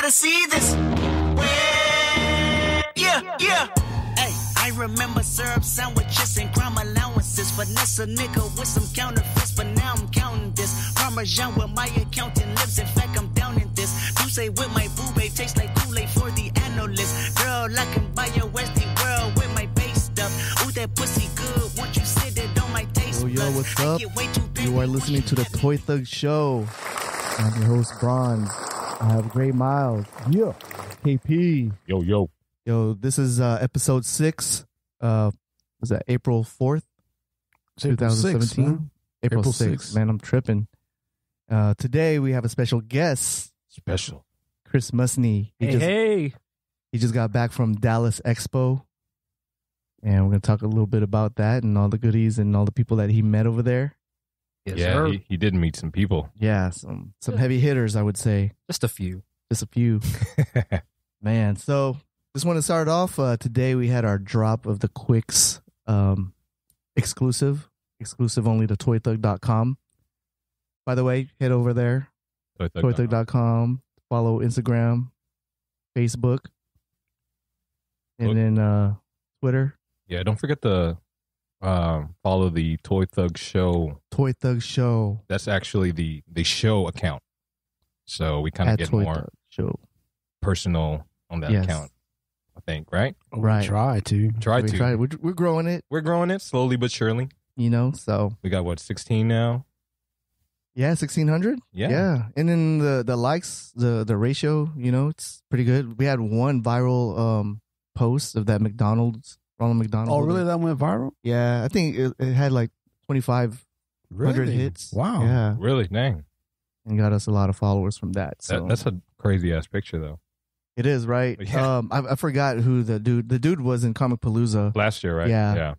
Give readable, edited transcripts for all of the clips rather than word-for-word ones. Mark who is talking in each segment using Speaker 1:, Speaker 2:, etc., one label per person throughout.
Speaker 1: gotta see this. Yeah. Hey, I remember syrup sandwiches and crime allowances. Finesse a nigga with some counterfeits, but now I'm counting this. Parmesan with my accountant lips. In fact, I'm down in this. You say with my boo babe tastes like Kool-Aid for the analyst. Girl, I can buy your Westie world with my base stuff. Ooh, that pussy good. Won't you sit it on my taste?
Speaker 2: Yo, what's up? You are listening to the Toy Thug Show. I'm your host, Bronze. I have Great Miles. Yeah. KP. Yo, this is episode 6. Was that April 4th? 2017? April 6th. Man, I'm tripping. Today we have a special guest. Chris Musngi. He just got back from Dallas Expo. And we're going to talk a little bit about that and all the goodies and all the people that he met over there.
Speaker 3: Yes, yeah, he did meet some people.
Speaker 2: Yeah, some heavy hitters, I would say.
Speaker 4: Just a few.
Speaker 2: Man, so just want to start off. Today we had our drop of the Quicks exclusive only to toythug.com. By the way, head over there, toythug.com. Follow Instagram, Facebook, and then Twitter.
Speaker 3: Yeah, don't forget to follow the Toy Thug Show.
Speaker 2: Toy Thug Show.
Speaker 3: That's actually the show account. So we kind of get
Speaker 2: Toy
Speaker 3: more
Speaker 2: Thug Show.
Speaker 3: Personal on that account, I think, right?
Speaker 2: Right.
Speaker 4: Try to.
Speaker 2: We're growing it.
Speaker 3: We're growing it slowly but surely.
Speaker 2: You know, so.
Speaker 3: We got, 16 now?
Speaker 2: Yeah, 1,600? Yeah. And then the likes, the ratio, you know, it's pretty good. We had one viral post of that Ronald McDonald.
Speaker 4: Oh, really? That went viral?
Speaker 2: Yeah, I think it had like 2,500 hits.
Speaker 4: Wow.
Speaker 2: Yeah.
Speaker 3: Really? Dang.
Speaker 2: And got us a lot of followers from that. So
Speaker 3: that's a crazy ass picture, though.
Speaker 2: It is, right?
Speaker 3: Yeah.
Speaker 2: I forgot who the dude was in Comic Palooza
Speaker 3: last year, right?
Speaker 2: Yeah.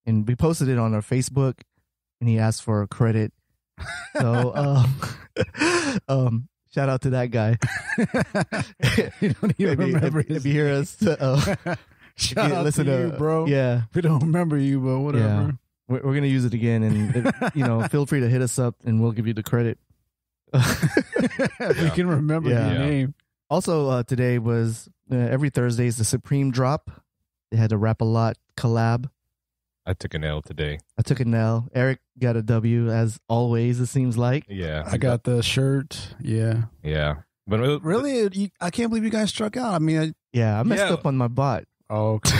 Speaker 2: And we posted it on our Facebook, and he asked for a credit. So, shout out to that guy.
Speaker 4: You don't even remember
Speaker 2: if you hear us.
Speaker 4: Shout out to you, bro.
Speaker 2: Yeah.
Speaker 4: We don't remember you, but whatever.
Speaker 2: Yeah. We're going to use it again, and feel free to hit us up, and we'll give you the credit.
Speaker 4: If we can remember your name.
Speaker 2: Also, today was every Thursday is the Supreme Drop. They had a Rap-A-Lot collab.
Speaker 3: I took an L today.
Speaker 2: I took an L. Eric got a W, as always, it seems like.
Speaker 3: Yeah.
Speaker 4: I got the shirt. Yeah.
Speaker 3: Yeah. But
Speaker 4: really, I can't believe you guys struck out. I mean,
Speaker 2: I messed up on my bot.
Speaker 4: Oh, okay.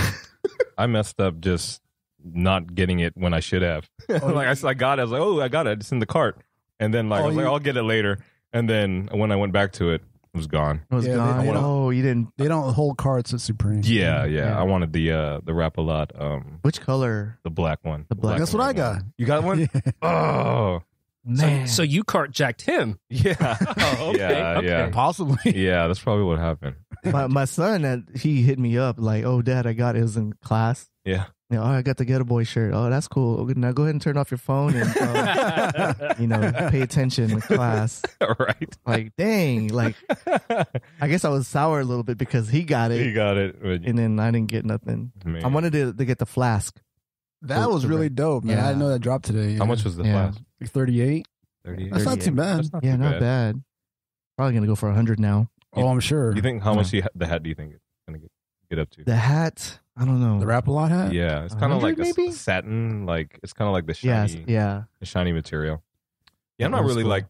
Speaker 3: I messed up just not getting it when I should have. I got it. I was like, oh, I got it. It's in the cart. And then I was like, I'll get it later. And then when I went back to it, it was gone.
Speaker 2: It was gone. You didn't.
Speaker 4: They don't hold carts at Supreme.
Speaker 3: Yeah. I wanted the Rap-A-Lot.
Speaker 2: Which color?
Speaker 3: The black one.
Speaker 2: The black.
Speaker 4: That's what I got.
Speaker 3: You got one?
Speaker 4: Yeah.
Speaker 3: Oh.
Speaker 2: Man.
Speaker 4: So you cart jacked him?
Speaker 3: Yeah.
Speaker 4: Oh, okay.
Speaker 3: Yeah.
Speaker 4: Possibly.
Speaker 3: Yeah, that's probably what happened.
Speaker 2: My son, he hit me up like, "Oh, Dad, I got it. It was in class.
Speaker 3: Yeah.
Speaker 2: I got the Ghetto Boy shirt. Oh, that's cool. Okay, now go ahead and turn off your phone and pay attention in class."
Speaker 3: Right.
Speaker 2: Like, dang. Like, I guess I was sour a little bit because he got it.
Speaker 3: He got it,
Speaker 2: and then I didn't get nothing.
Speaker 3: Man.
Speaker 2: I wanted to get the flask.
Speaker 4: That was really dope, man. I didn't know that dropped today. Yeah.
Speaker 3: How much was the flask?
Speaker 4: Like 38.
Speaker 3: 38.
Speaker 4: That's not too bad.
Speaker 2: Not bad. Probably gonna go for 100 now.
Speaker 4: I'm sure.
Speaker 3: You think how much the hat do you think it's gonna get up to?
Speaker 2: The hat, I don't know.
Speaker 4: The Rap-A-Lot hat?
Speaker 3: Yeah, it's kind of like
Speaker 2: maybe?
Speaker 3: a satin, like it's kind of like the shiny, the shiny material. Yeah, I'm not really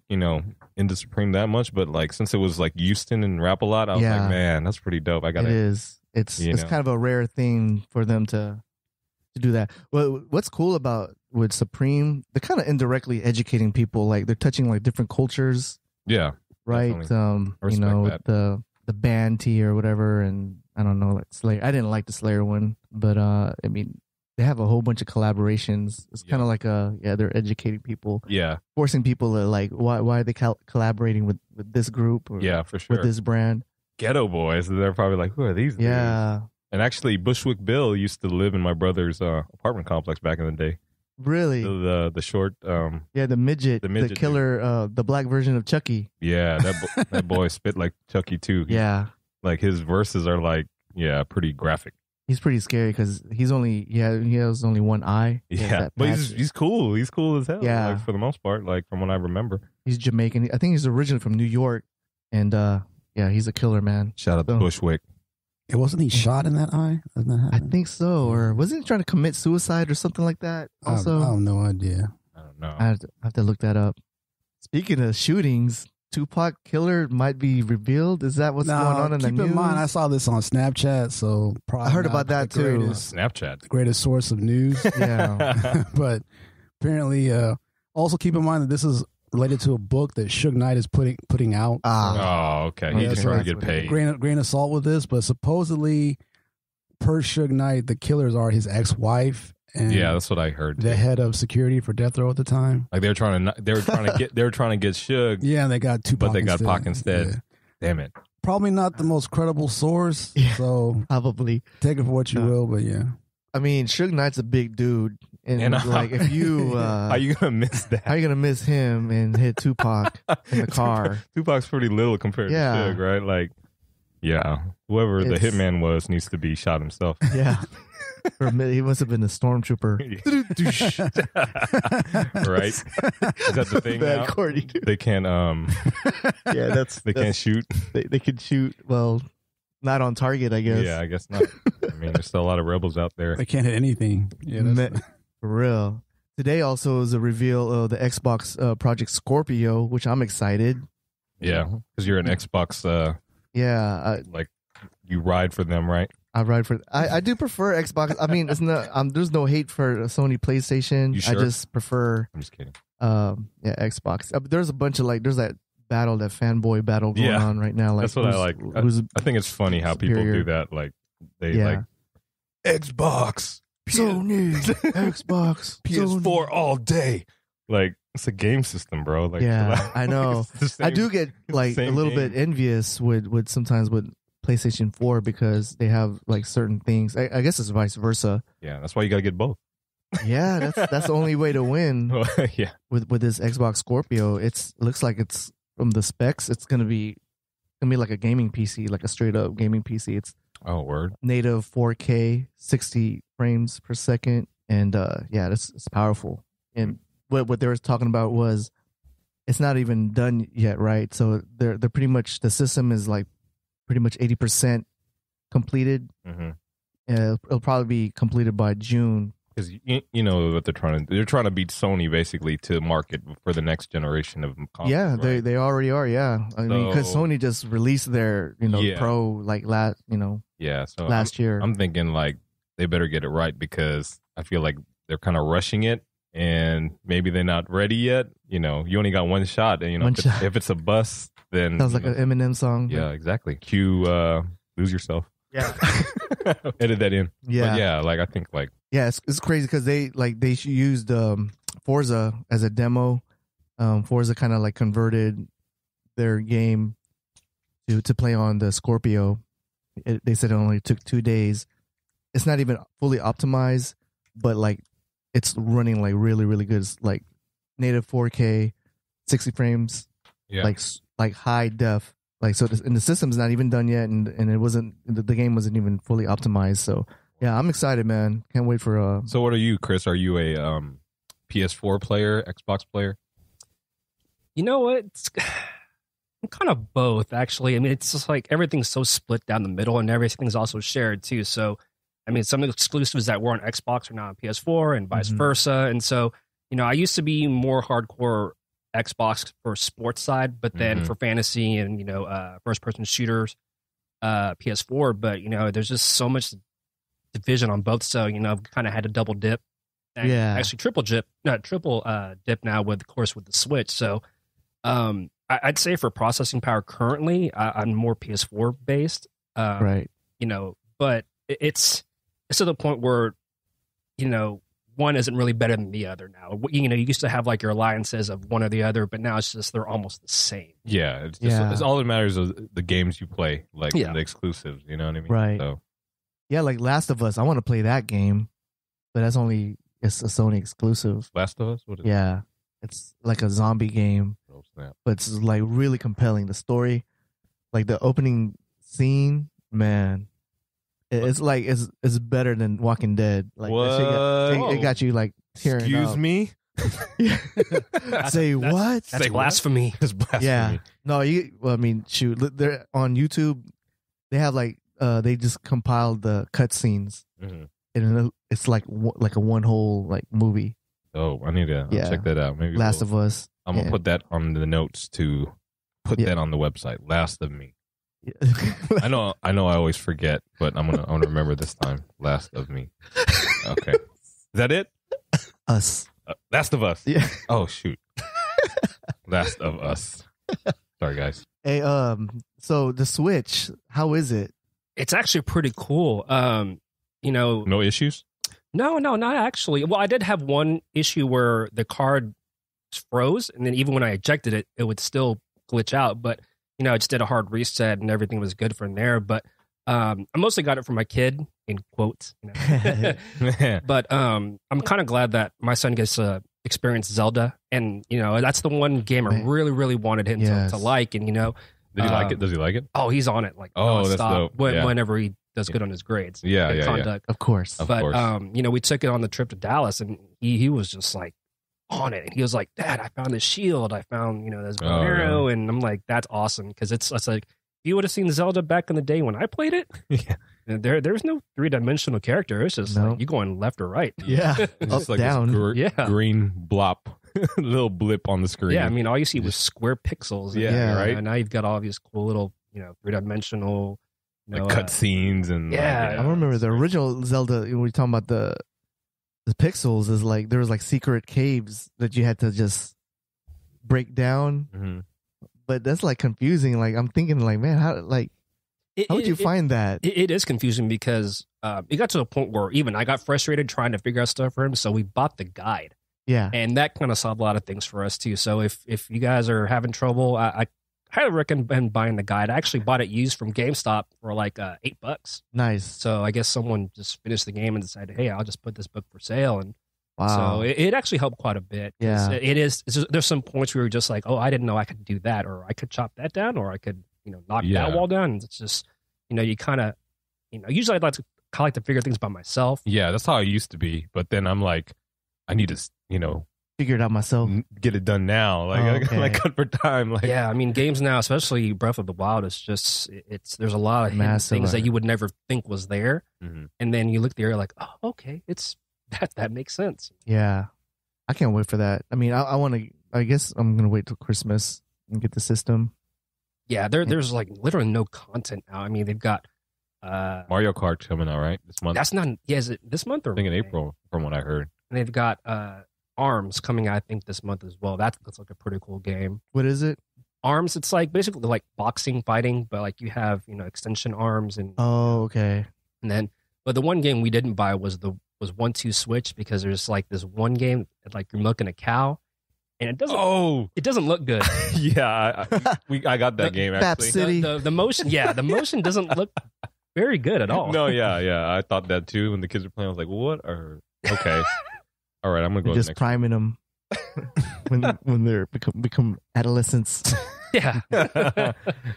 Speaker 3: into Supreme that much, but like since it was like Houston and Rap-A-Lot, I was like, man, that's pretty dope. I got it.
Speaker 2: It is. It's kind of a rare thing for them to do that. Well, what's cool with Supreme, they're kind of indirectly educating people. Like they're touching like different cultures.
Speaker 3: Yeah.
Speaker 2: Right.
Speaker 3: With
Speaker 2: the band tee or whatever, and I don't know, like Slayer. I didn't like the Slayer one, but I mean, they have a whole bunch of collaborations. It's kind of like they're educating people.
Speaker 3: Yeah.
Speaker 2: Forcing people to like, why are they collaborating with this group? Or
Speaker 3: for sure.
Speaker 2: With this brand.
Speaker 3: Ghetto Boys. They're probably like, who are these dudes?
Speaker 2: Yeah.
Speaker 3: And actually, Bushwick Bill used to live in my brother's apartment complex back in the day.
Speaker 2: Really?
Speaker 3: The short.
Speaker 2: The midget, the killer, the black version of Chucky.
Speaker 3: Yeah, that boy spit like Chucky too. Like his verses are like pretty graphic.
Speaker 2: He's pretty scary because he has only one eye.
Speaker 3: Yeah, but he's cool. He's cool as hell.
Speaker 2: Yeah,
Speaker 3: like, for the most part, like from what I remember.
Speaker 2: He's Jamaican. I think he's originally from New York, and Yeah, he's a killer, man.
Speaker 3: Shout out to Bushwick.
Speaker 4: It wasn't he shot in that eye? Doesn't that
Speaker 2: I
Speaker 4: happen?
Speaker 2: think so. Or wasn't he trying to commit suicide or something like that? Also,
Speaker 4: I have no idea.
Speaker 3: I don't know.
Speaker 2: I have to look that up. Speaking of shootings, Tupac killer might be revealed. Is that what's going on in the news?
Speaker 4: Keep in mind, I saw this on Snapchat, so probably
Speaker 2: I heard about that too.
Speaker 3: Snapchat,
Speaker 4: the greatest source of news.
Speaker 2: Yeah,
Speaker 4: but apparently, also keep in mind that this is related to a book that Suge Knight is putting out.
Speaker 3: Oh, okay. He's trying to get paid.
Speaker 4: Grain of salt with this, but supposedly, per Suge Knight, the killers are his ex-wife. And
Speaker 3: yeah, that's what I heard.
Speaker 4: The head of security for Death Row at the time.
Speaker 3: Like they were trying to get Suge.
Speaker 4: Yeah, and they got Tupac.
Speaker 3: But they got Pac instead. Yeah. Damn it.
Speaker 4: Probably not the most credible source.
Speaker 2: Yeah,
Speaker 4: so
Speaker 2: probably
Speaker 4: take it for what you will. But yeah,
Speaker 2: I mean, Suge Knight's a big dude, and like if you
Speaker 3: how you gonna miss that?
Speaker 2: How you gonna miss him and hit Tupac in the car?
Speaker 3: Tupac's pretty little compared to Suge, right? Like, yeah, whoever the hitman was needs to be shot himself.
Speaker 2: Yeah. For a minute, he must have been a stormtrooper.
Speaker 3: Right? Is that the thing now?
Speaker 2: Corny,
Speaker 3: they can't
Speaker 2: yeah,
Speaker 3: they can't shoot.
Speaker 2: They can shoot, well, not on target, I guess.
Speaker 3: Yeah, I guess not. I mean, there's still a lot of rebels out there.
Speaker 4: They can't hit anything. Yeah,
Speaker 2: for real. Today also is a reveal of the Xbox Project Scorpio, which I'm excited.
Speaker 3: Yeah, because you're an Xbox like you ride for them, right?
Speaker 2: I ride for. I do prefer Xbox. I mean, it's not. There's no hate for Sony PlayStation.
Speaker 3: You sure?
Speaker 2: I just prefer.
Speaker 3: I'm just kidding.
Speaker 2: Yeah, Xbox. There's a bunch of there's that battle, that fanboy battle going on right now. Like,
Speaker 3: that's what I like. I think it's funny how people do that. Like they like Xbox,
Speaker 2: Sony, Xbox,
Speaker 3: PS4
Speaker 2: Sony.
Speaker 3: all day. Like it's a game system, bro. Like
Speaker 2: yeah, I know. I do get like a little bit envious with sometimes with PlayStation 4 because they have like certain things. I guess it's vice versa.
Speaker 3: Yeah, that's why you got to get both.
Speaker 2: Yeah, that's the only way to win.
Speaker 3: Yeah,
Speaker 2: with this Xbox Scorpio, it looks like it's from the specs. It's gonna be like a gaming PC, like a straight up gaming PC. It's
Speaker 3: word
Speaker 2: native 4K, 60 frames per second, and it's powerful. And what they were talking about was it's not even done yet, right? So they're pretty much, the system is like pretty much 80% completed.
Speaker 3: Mm-hmm.
Speaker 2: It'll probably be completed by June.
Speaker 3: Because you know what they're trying to beat Sony basically to market for the next generation of consoles.
Speaker 2: Yeah,
Speaker 3: right?
Speaker 2: they already are. Yeah, I mean, because Sony just released their Pro like last year.
Speaker 3: I'm thinking like they better get it right because I feel like they're kind of rushing it and maybe they're not ready yet. You know, you only got one shot, and if it's a bust, then
Speaker 2: sounds like an Eminem song.
Speaker 3: Yeah, exactly. Cue Lose Yourself.
Speaker 2: Yeah.
Speaker 3: Edit that in.
Speaker 2: Yeah.
Speaker 3: But yeah, like I think like
Speaker 2: it's crazy because they used Forza as a demo. Forza kind of like converted their game to play on the Scorpio. They said it only took 2 days. It's not even fully optimized, but like it's running like really, really good. It's like native 4K, 60 frames, like high def. Like so, and the system's not even done yet, and it wasn't, the game wasn't even fully optimized. So yeah, I'm excited, man. Can't wait for.
Speaker 3: So what are you, Chris? Are you a PS4 player, Xbox player?
Speaker 5: You know what? I'm kind of both, actually. I mean, it's just like everything's so split down the middle, and everything's also shared too. So, I mean, some of the exclusives that were on Xbox are now on PS4, and vice versa. And so, I used to be more hardcore Xbox for sports side, but then for fantasy and first person shooters, PS4. But there's just so much division on both. So I've kind of had to double dip, and actually triple dip now with the Switch. So I'd say for processing power currently, I'm more PS4 based,
Speaker 2: right?
Speaker 5: But it's to the point where one isn't really better than the other now. You used to have like your alliances of one or the other, but now it's just they're almost the same.
Speaker 3: Yeah, it's just it's all that matters is the games you play, like the exclusives. You know what I mean?
Speaker 2: Right.
Speaker 3: So.
Speaker 2: Yeah, like Last of Us. I want to play that game, but it's a Sony exclusive.
Speaker 3: Last of Us? What is
Speaker 2: it? It's like a zombie game, but it's like really compelling. The story, like the opening scene, man. It's like it's better than Walking Dead. Like
Speaker 3: what?
Speaker 2: It got you like tearing
Speaker 3: Excuse
Speaker 2: up.
Speaker 3: me?
Speaker 2: Say what?
Speaker 5: That's blasphemy.
Speaker 3: It's blasphemy.
Speaker 2: Yeah. No, well, I mean, shoot. They're on YouTube. They have like they just compiled the cutscenes, and it's like a one whole like movie.
Speaker 3: Oh, I need to check that out. Maybe
Speaker 2: Last of Us.
Speaker 3: I'm gonna put that on the notes to put that on the website. Last of Me. I know. I always forget, but I'm gonna remember this time. Last of Me. Okay, is that it?
Speaker 2: Us.
Speaker 3: Last of Us.
Speaker 2: Yeah.
Speaker 3: Oh shoot. Last of Us. Sorry, guys.
Speaker 2: Hey, so the Switch, how is it?
Speaker 5: It's actually pretty cool.
Speaker 3: No issues.
Speaker 5: No, not actually. Well, I did have one issue where the card froze, and then even when I ejected it, it would still glitch out. But I just did a hard reset, and everything was good from there. But I mostly got it for my kid, in quotes. But I'm kind of glad that my son gets to experience Zelda, and that's the one game I really, really wanted him to like. And
Speaker 3: did he like it? Does he like it?
Speaker 5: Oh, he's on it like
Speaker 3: that's dope.
Speaker 5: Whenever he does good on his grades. Conduct.
Speaker 2: Of course.
Speaker 5: But we took it on the trip to Dallas, and he was just like on it. And he was like, Dad, I found this shield. I found this bow and arrow, and I'm like, that's awesome, because it's like, if you would have seen Zelda back in the day when I played it, there's no 3-dimensional character. It's just like you going left or right.
Speaker 2: Yeah,
Speaker 3: it's just like down. Green blop, little blip on the screen.
Speaker 5: Yeah, I mean, all you see was square pixels.
Speaker 3: Right.
Speaker 5: And now you've got all these cool little 3-dimensional.
Speaker 3: Cut scenes and
Speaker 2: I remember the original Zelda. When we're talking about the pixels, is like there was like secret caves that you had to just break down. But that's like confusing. Like I'm thinking, like, man, how would you find that?
Speaker 5: It is confusing because it got to a point where even I got frustrated trying to figure out stuff for him. So we bought the guide.
Speaker 2: Yeah,
Speaker 5: and that kind of solved a lot of things for us too. So if you guys are having trouble, I highly recommend buying the guide. I actually bought it used from GameStop for like $8.
Speaker 2: Nice.
Speaker 5: So I guess someone just finished the game and decided, hey, I'll just put this book for sale. And
Speaker 2: wow.
Speaker 5: So it actually helped quite a bit.
Speaker 2: Yeah.
Speaker 5: There's some points where you're just like, oh, I didn't know I could do that, or I could chop that down, or I could, knock that wall down. And it's just, you kind of, usually I like to figure things by myself.
Speaker 3: Yeah, that's how I used to be. But then I'm like, I need to,
Speaker 2: figure it out myself.
Speaker 3: Get it done now. Like I got cut for time. Like
Speaker 5: I mean, games now, especially Breath of the Wild, it's just there's a lot of hidden things that you would never think was there, and then you look there like, oh, okay, it's that makes sense.
Speaker 2: Yeah, I can't wait for that. I mean, I want to. I guess I'm gonna wait till Christmas and get the system.
Speaker 5: Yeah, there's like literally no content now. I mean, they've got
Speaker 3: Mario Kart coming out right this month.
Speaker 5: That's not. Yeah, is it this month or?
Speaker 3: I think in April, from what I heard.
Speaker 5: And they've got ARMS coming out, I think, this month as well. That's like a pretty cool game.
Speaker 2: What is it?
Speaker 5: ARMS, it's like basically like boxing fighting, but like you have, extension arms and
Speaker 2: okay.
Speaker 5: And then but the one game we didn't buy was 1-2 Switch, because there's like this one game that, like, you're milking a cow, and it doesn't look good.
Speaker 3: Yeah, I got that game actually.
Speaker 2: City.
Speaker 5: The motion doesn't look very good at all.
Speaker 3: No, yeah. I thought that too when the kids were playing. I was like, what? Okay. All right, I'm gonna go.
Speaker 2: Just priming them when they're become adolescents.
Speaker 5: Yeah.
Speaker 3: Yeah,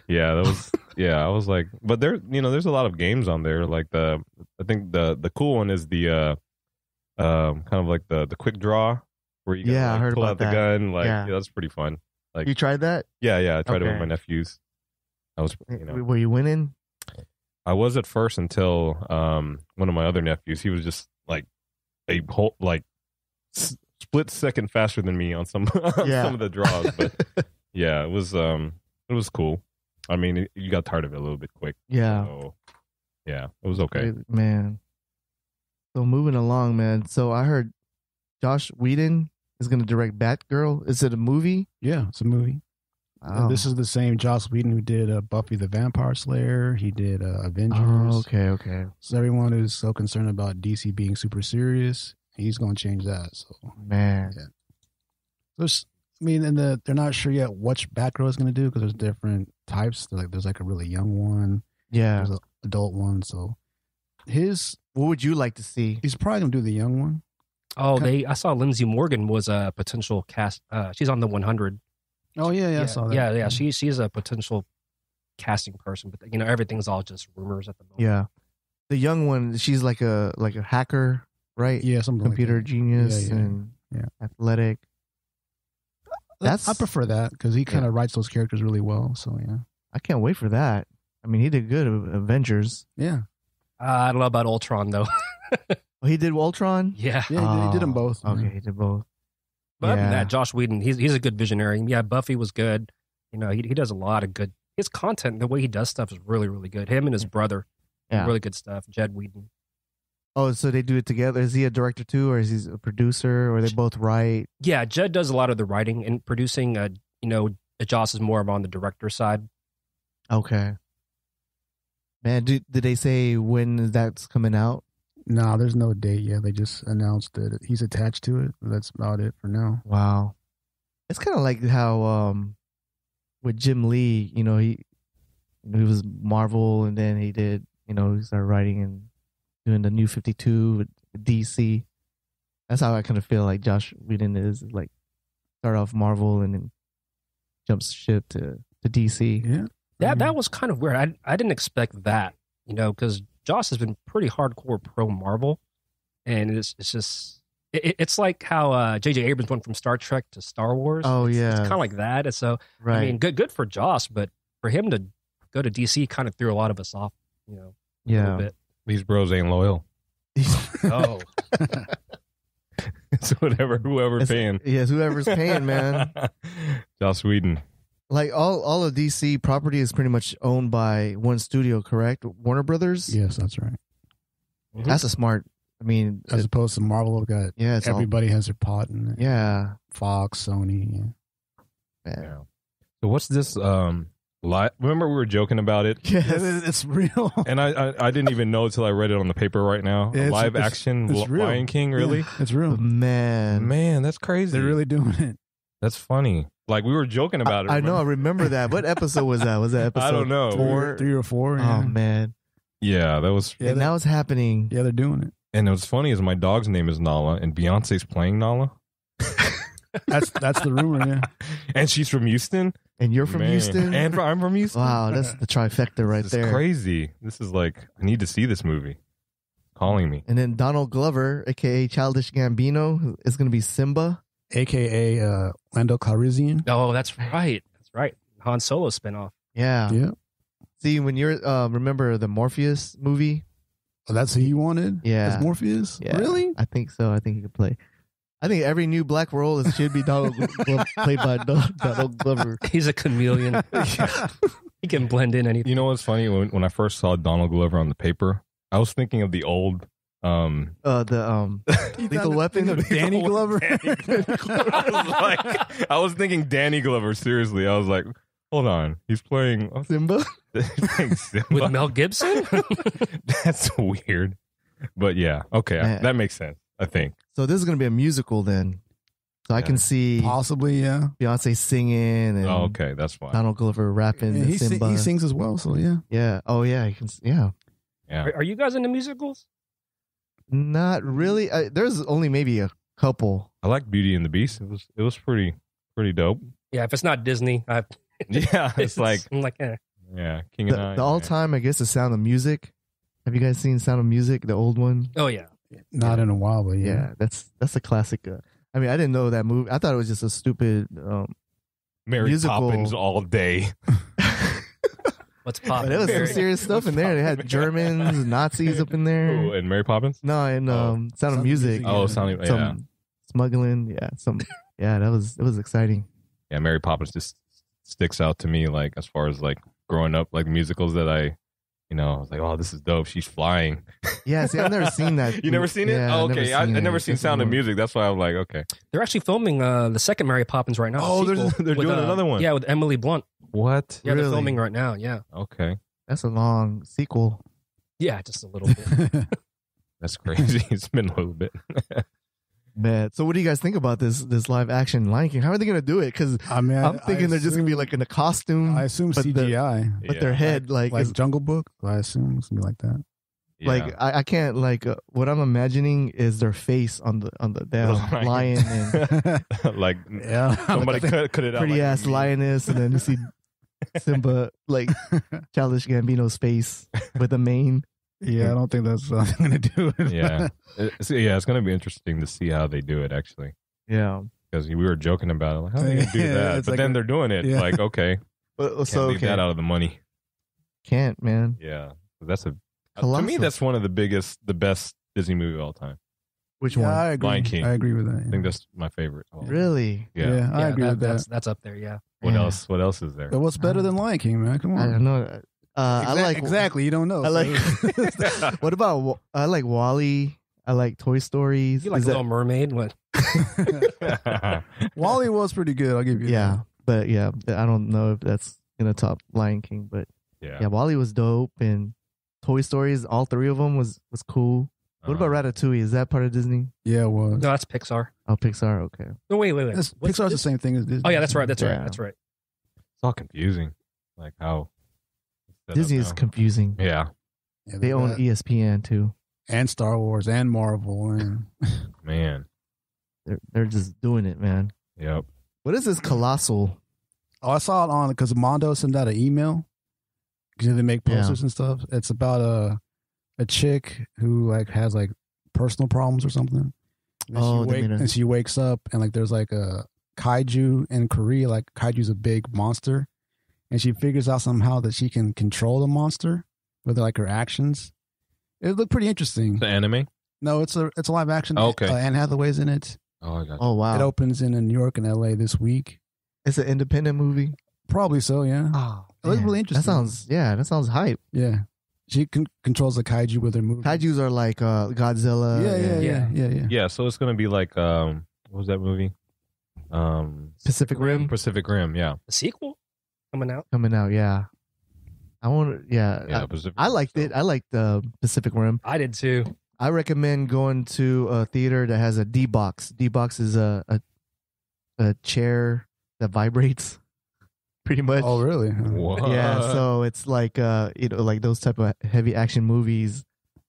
Speaker 3: that was. Yeah, I was like, but there's a lot of games on there. Like I think the cool one is the kind of like the quick draw where you
Speaker 2: I heard
Speaker 3: pull
Speaker 2: about
Speaker 3: out
Speaker 2: that.
Speaker 3: the gun. Like that's pretty fun. Like
Speaker 2: you tried that?
Speaker 3: Yeah, I tried it with my nephews. I was,
Speaker 2: Were you winning?
Speaker 3: I was at first until one of my other nephews. He was just like a whole split second faster than me on some of the draws. But yeah, it was cool. I mean, you got tired of it a little bit quick.
Speaker 2: Yeah.
Speaker 3: So, yeah, it was okay.
Speaker 2: Man. So moving along, man. So I heard Josh Whedon is going to direct Batgirl. Is it a movie?
Speaker 4: Yeah, it's a movie.
Speaker 2: Oh.
Speaker 4: This is the same Joss Whedon who did Buffy the Vampire Slayer. He did Avengers.
Speaker 2: Oh, okay.
Speaker 4: So everyone who's so concerned about DC being super serious, he's going to change that. So
Speaker 2: man,
Speaker 4: they're not sure yet which Batgirl is going to do, because there's different types. There's like a really young one.
Speaker 2: Yeah,
Speaker 4: there's an adult one. So
Speaker 2: what would you like to see?
Speaker 4: He's probably going to do the young one.
Speaker 5: Oh, I saw Lindsay Morgan was a potential cast. She's on the 100.
Speaker 4: Oh yeah, I saw that.
Speaker 5: Yeah. She's a potential casting person, but everything's all just rumors at the moment.
Speaker 2: Yeah, the young one, she's like a hacker, right?
Speaker 4: Yeah, something
Speaker 2: computer
Speaker 4: like that.
Speaker 2: genius,
Speaker 4: Yeah.
Speaker 2: and
Speaker 4: Yeah.
Speaker 2: athletic.
Speaker 4: I prefer that because he kind of writes those characters really well. So yeah,
Speaker 2: I can't wait for that. I mean, he did good at Avengers.
Speaker 4: yeah,
Speaker 5: I don't know about Ultron though.
Speaker 2: Oh, he did Ultron?
Speaker 5: Yeah.
Speaker 4: he did them both.
Speaker 2: Okay, he did both.
Speaker 5: But other than that, Josh Whedon, he's a good visionary. Yeah, Buffy was good. You know, he does a lot of good. His content, the way he does stuff is really, really good. Him and his brother, really good stuff. Jed Whedon.
Speaker 2: Oh, so they do it together. Is he a director too, or is he a producer, or they both write?
Speaker 5: Yeah, Jed does a lot of the writing and producing. You know, Josh is more on the director side.
Speaker 2: Okay. Man, did they say when that's coming out?
Speaker 4: No, there's no date yet. They just announced that he's attached to it. That's about it for now.
Speaker 2: Wow. It's kind of like how with Jim Lee, you know, he was Marvel, and then he did, you know, he started writing and doing the New 52 with DC. That's how I kind of feel like Josh Whedon is, like, start off Marvel and then jumps ship to DC.
Speaker 4: Yeah.
Speaker 5: That was kind of weird. I didn't expect that, you know, because Josh has been pretty hardcore pro Marvel, and it's just it's like how J.J. Abrams went from Star Trek to Star Wars.
Speaker 2: Oh,
Speaker 5: it's
Speaker 2: yeah.
Speaker 5: kind of like that. And so,
Speaker 2: Right.
Speaker 5: I mean, good for Josh, but for him to go to DC kind of threw a lot of us off, you know, a little bit.
Speaker 3: These bros ain't loyal.
Speaker 5: Oh,
Speaker 3: It's whoever's paying.
Speaker 2: Yes, whoever's paying, man.
Speaker 3: Joss Whedon.
Speaker 2: Like all of DC property is pretty much owned by one studio, correct? Warner Brothers.
Speaker 4: Yes, that's right.
Speaker 2: That's a smart. I mean,
Speaker 4: As opposed to Marvel, they've got
Speaker 2: yeah, it's
Speaker 4: everybody has their pot in it.
Speaker 2: Yeah.
Speaker 4: Fox, Sony. Yeah.
Speaker 2: Yeah.
Speaker 3: So what's this? Remember we were joking about it,
Speaker 4: It's real.
Speaker 3: and I didn't even know until I read it on the paper right now.
Speaker 4: Yeah,
Speaker 3: Live action
Speaker 4: it's real.
Speaker 3: Lion King, really?
Speaker 4: Yeah, it's real.
Speaker 2: Man,
Speaker 3: That's crazy.
Speaker 4: They're really doing it.
Speaker 3: That's funny. Like we were joking about it.
Speaker 2: I know. I remember that. What episode was that? Was that episode?
Speaker 3: I don't know.
Speaker 4: 3 or 4.
Speaker 2: Oh
Speaker 4: Yeah.
Speaker 2: man.
Speaker 3: Yeah, that was.
Speaker 4: Yeah,
Speaker 2: And now it's happening.
Speaker 4: Yeah, they're doing it.
Speaker 3: And what's funny is my dog's name is Nala, and Beyonce's playing Nala,
Speaker 4: That's the rumor. Yeah.
Speaker 3: and she's from Houston.
Speaker 2: And you're from
Speaker 3: Man.
Speaker 2: Houston.
Speaker 3: And I'm from Houston.
Speaker 2: Wow, that's the trifecta right
Speaker 3: This
Speaker 2: there.
Speaker 3: is crazy. This is like I need to see this movie. Calling me.
Speaker 2: And then Donald Glover, aka Childish Gambino, is going to be Simba.
Speaker 4: AKA Lando Calrissian.
Speaker 5: oh, that's right. That's right. Han Solo spinoff.
Speaker 2: Yeah.
Speaker 4: Yeah.
Speaker 2: See, when you're remember the Morpheus movie?
Speaker 4: Oh, that's who he wanted?
Speaker 2: Yeah.
Speaker 4: As Morpheus?
Speaker 2: Yeah,
Speaker 4: Really?
Speaker 2: I think so. I think he could play. I think every new black role should be played by Donald Glover.
Speaker 5: He's a chameleon. He can blend in anything.
Speaker 3: You know what's funny? When I first saw Donald Glover on the paper, I was thinking of the old.
Speaker 2: Lethal Weapon.
Speaker 4: Danny Glover.
Speaker 3: I was thinking Danny Glover. Seriously, I was like, hold on, he's playing
Speaker 2: Simba.
Speaker 3: Simba.
Speaker 5: With Mel Gibson?
Speaker 3: That's weird, but yeah, okay,
Speaker 2: Man.
Speaker 3: that makes sense. I think.
Speaker 2: So this is going to be a musical then. So I can see
Speaker 4: Possibly, yeah.
Speaker 2: Beyonce singing and
Speaker 3: Oh, okay, that's fine.
Speaker 2: Donald Glover rapping
Speaker 4: Yeah, he
Speaker 2: Simba.
Speaker 4: sings as well, so yeah.
Speaker 2: Yeah. Oh yeah. He can. Yeah.
Speaker 3: Yeah,
Speaker 5: Are you guys into musicals?
Speaker 2: Not really. There's only maybe a couple.
Speaker 3: I like Beauty and the Beast. It was pretty dope.
Speaker 5: Yeah, if it's not Disney,
Speaker 3: Yeah, it's like
Speaker 5: I'm like, eh.
Speaker 3: yeah, King and I.
Speaker 2: The all time, I guess, the Sound of Music. Have you guys seen Sound of Music, the old one?
Speaker 5: Oh yeah.
Speaker 4: Not in a while, but
Speaker 2: Yeah, that's a classic. I mean, I didn't know that movie. I thought it was just a stupid
Speaker 3: Mary
Speaker 2: musical.
Speaker 3: Poppins all day.
Speaker 5: What's
Speaker 2: But
Speaker 5: popping?
Speaker 2: there was some serious stuff in there. They had Germans, Nazis up in there.
Speaker 3: Ooh, and Mary Poppins.
Speaker 2: No, and Sound of
Speaker 4: Sound of
Speaker 2: Music.
Speaker 4: Music,
Speaker 3: Oh,
Speaker 4: yeah.
Speaker 3: sounding yeah.
Speaker 2: Some smuggling. Yeah, it was exciting.
Speaker 3: Yeah, Mary Poppins just sticks out to me, like as far as like growing up, like musicals that I was like, oh, this is dope. She's flying.
Speaker 2: Yeah, see, I've never seen that.
Speaker 3: You never seen it?
Speaker 2: Yeah,
Speaker 3: Oh, okay, I've never seen Sound of Music. That's why I'm like, okay.
Speaker 5: They're actually filming the second Mary Poppins right now.
Speaker 3: Oh,
Speaker 5: the
Speaker 3: they're
Speaker 5: sequel with,
Speaker 3: doing another one.
Speaker 5: Yeah, with Emily Blunt.
Speaker 3: What?
Speaker 5: Yeah, they're
Speaker 2: Really?
Speaker 5: filming right now. Yeah.
Speaker 3: Okay,
Speaker 2: That's a long sequel.
Speaker 5: Yeah, just a little bit.
Speaker 3: that's crazy. It's been a little bit.
Speaker 2: Man, so what do you guys think about this live action Lion King? How are they going to do it? Because
Speaker 4: I mean,
Speaker 2: I'm thinking they're just going to be like in a costume.
Speaker 4: I assume
Speaker 2: but
Speaker 4: CGI.
Speaker 2: but their head like
Speaker 4: Like
Speaker 2: is-
Speaker 4: Jungle Book, I assume something like that.
Speaker 3: Yeah.
Speaker 2: like I can't like what I'm imagining is their face on the damn lion and
Speaker 3: like
Speaker 4: Yeah.
Speaker 3: somebody cut it out.
Speaker 2: pretty
Speaker 3: like
Speaker 2: ass
Speaker 3: me.
Speaker 2: lioness, and then you see Simba like Childish Gambino's face with a mane.
Speaker 4: Yeah, I don't think that's what I'm going to do.
Speaker 3: Yeah, it's going to be interesting to see how they do it. Actually,
Speaker 2: Yeah.
Speaker 3: Because we were joking about it. Like, how are they going to do that? But then they're doing it.
Speaker 4: Yeah.
Speaker 3: Like, okay.
Speaker 2: But,
Speaker 3: Can't leave that out of the money.
Speaker 2: Can't, man.
Speaker 3: Yeah. That's to
Speaker 2: Colossal.
Speaker 3: me, that's one of the best Disney movie of all time.
Speaker 2: Which one?
Speaker 4: I agree.
Speaker 3: Lion King.
Speaker 4: I agree with that.
Speaker 3: I think that's my favorite.
Speaker 2: Really?
Speaker 3: Yeah.
Speaker 4: I agree with that.
Speaker 5: That's up there. Yeah.
Speaker 3: What
Speaker 2: Yeah.
Speaker 3: else? What else is there?
Speaker 4: But what's better than Lion King, man? Come on.
Speaker 2: I don't know. I like
Speaker 4: exactly. You don't know.
Speaker 2: I like. What about? I like Wall-E. I like Toy Stories.
Speaker 5: You like Little Mermaid? What?
Speaker 4: Wall-E was pretty good. I'll give you.
Speaker 2: Yeah, but yeah, I don't know if that's gonna top Lion King, but yeah, Wall-E was dope, and Toy Stories, all three of them was cool. What about Ratatouille? Is that part of Disney?
Speaker 4: Yeah, it was.
Speaker 5: No, that's Pixar.
Speaker 2: Oh, Pixar. Okay.
Speaker 5: No, wait.
Speaker 4: Pixar's the same thing as Disney.
Speaker 5: Oh yeah, that's right. That's
Speaker 2: Yeah.
Speaker 5: right.
Speaker 3: It's all confusing. Like how it's set
Speaker 2: Disney
Speaker 3: up
Speaker 2: is
Speaker 3: now.
Speaker 2: confusing.
Speaker 3: Yeah,
Speaker 4: Yeah,
Speaker 2: They own ESPN too.
Speaker 4: and Star Wars and Marvel and
Speaker 3: man.
Speaker 2: They're just doing it, man.
Speaker 3: Yep.
Speaker 2: What is this Colossal?
Speaker 4: Oh, I saw it on because Mondo sent out an email because they make posters and stuff. It's about a chick who like has like personal problems or something. And she wakes up and like there's like a kaiju in Korea. Like kaiju's a big monster, and she figures out somehow that she can control the monster with like her actions. It looked pretty interesting.
Speaker 3: The anime?
Speaker 4: No, it's a live action.
Speaker 3: Oh, okay.
Speaker 4: Anne Hathaway's in it.
Speaker 3: Oh, I got you.
Speaker 2: Oh wow!
Speaker 4: It opens in New York and LA this week.
Speaker 2: It's an independent movie.
Speaker 4: Probably so, yeah.
Speaker 2: Oh,
Speaker 4: it was really interesting.
Speaker 2: That sounds hype.
Speaker 4: Yeah. She controls the kaiju with her movie.
Speaker 2: Kaijus are like Godzilla.
Speaker 4: Yeah.
Speaker 3: Yeah, so it's gonna be like what was that movie?
Speaker 2: Pacific Rim.
Speaker 3: Pacific Rim, yeah.
Speaker 5: The sequel coming out.
Speaker 2: Yeah. I want to. Yeah.
Speaker 3: Pacific
Speaker 2: I
Speaker 3: Rim,
Speaker 2: liked
Speaker 3: so.
Speaker 2: it. I liked the Pacific Rim.
Speaker 5: I did too.
Speaker 2: I recommend going to a theater that has a D-Box. D-Box is a chair that vibrates, pretty much.
Speaker 4: Oh, really?
Speaker 3: What?
Speaker 2: Yeah, so it's like like those type of heavy action movies.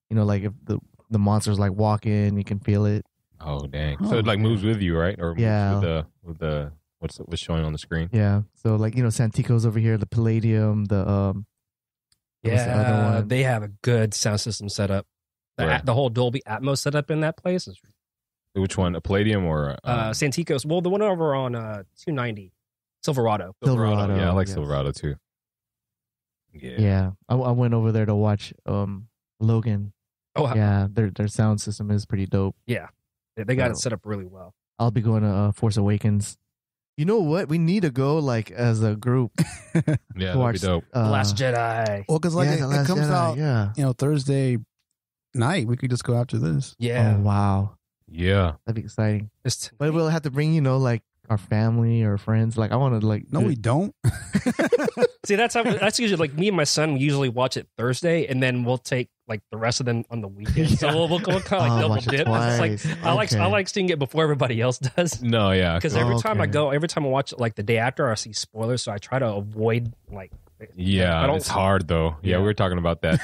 Speaker 2: Like if the monster's like walking, you can feel it.
Speaker 3: Oh dang! So it like moves with you, right? Or moves with the what's showing on the screen?
Speaker 2: Yeah. So like Santico's over here, the Palladium, the other one?
Speaker 5: They have a good sound system set up. The whole Dolby Atmos setup in that place is.
Speaker 3: Which one? A Palladium or
Speaker 5: Santico's? Well, the one over on 290, Silverado.
Speaker 2: Silverado.
Speaker 3: Yeah, I like
Speaker 2: yes.
Speaker 3: Silverado too.
Speaker 2: Yeah. I went over there to watch Logan.
Speaker 5: Oh
Speaker 2: yeah, their sound system is pretty dope.
Speaker 5: Yeah, they got it set up really well.
Speaker 2: I'll be going to Force Awakens. You know what? We need to go like as a group.
Speaker 3: Yeah, that'd be dope.
Speaker 5: The Last Jedi.
Speaker 4: Well, because like
Speaker 2: Yeah,
Speaker 4: it
Speaker 2: The Last
Speaker 4: comes
Speaker 2: Jedi,
Speaker 4: out, Thursday night. We could just go after this.
Speaker 5: Yeah.
Speaker 2: Oh wow.
Speaker 3: Yeah,
Speaker 2: That'd be exciting. But we'll have to bring like our family or friends. Like I want to like.
Speaker 4: No, we don't.
Speaker 5: See, that's usually like me and my son. We usually watch it Thursday, and then we'll take like the rest of them on the weekend.
Speaker 2: Yeah.
Speaker 5: So we'll kind of like double
Speaker 2: watch it
Speaker 5: dip. It's like I like seeing it before everybody else does.
Speaker 3: no, yeah,
Speaker 5: Because every time I watch it like the day after, I see spoilers. So I try to avoid like.
Speaker 3: yeah, it's hard though. Yeah, we were talking about that.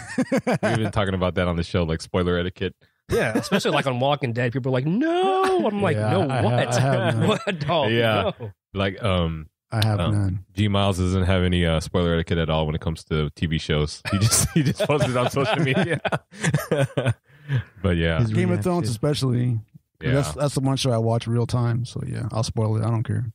Speaker 3: We've been talking about that on the show, like spoiler etiquette.
Speaker 5: Yeah, especially like on Walking Dead, people are like, "No," I'm like,
Speaker 4: Yeah,
Speaker 5: "No,
Speaker 4: I
Speaker 5: what?
Speaker 4: have none.
Speaker 5: What? Oh,
Speaker 3: Yeah.
Speaker 5: no."
Speaker 3: Like
Speaker 4: I have none.
Speaker 3: G Miles doesn't have any spoiler etiquette at all when it comes to TV shows. He just posts it on social media. But yeah,
Speaker 2: His
Speaker 4: Game of
Speaker 2: reaction.
Speaker 4: Thrones, especially.
Speaker 3: yeah.
Speaker 4: That's the one show I watch real time. So yeah, I'll spoil it. I don't care.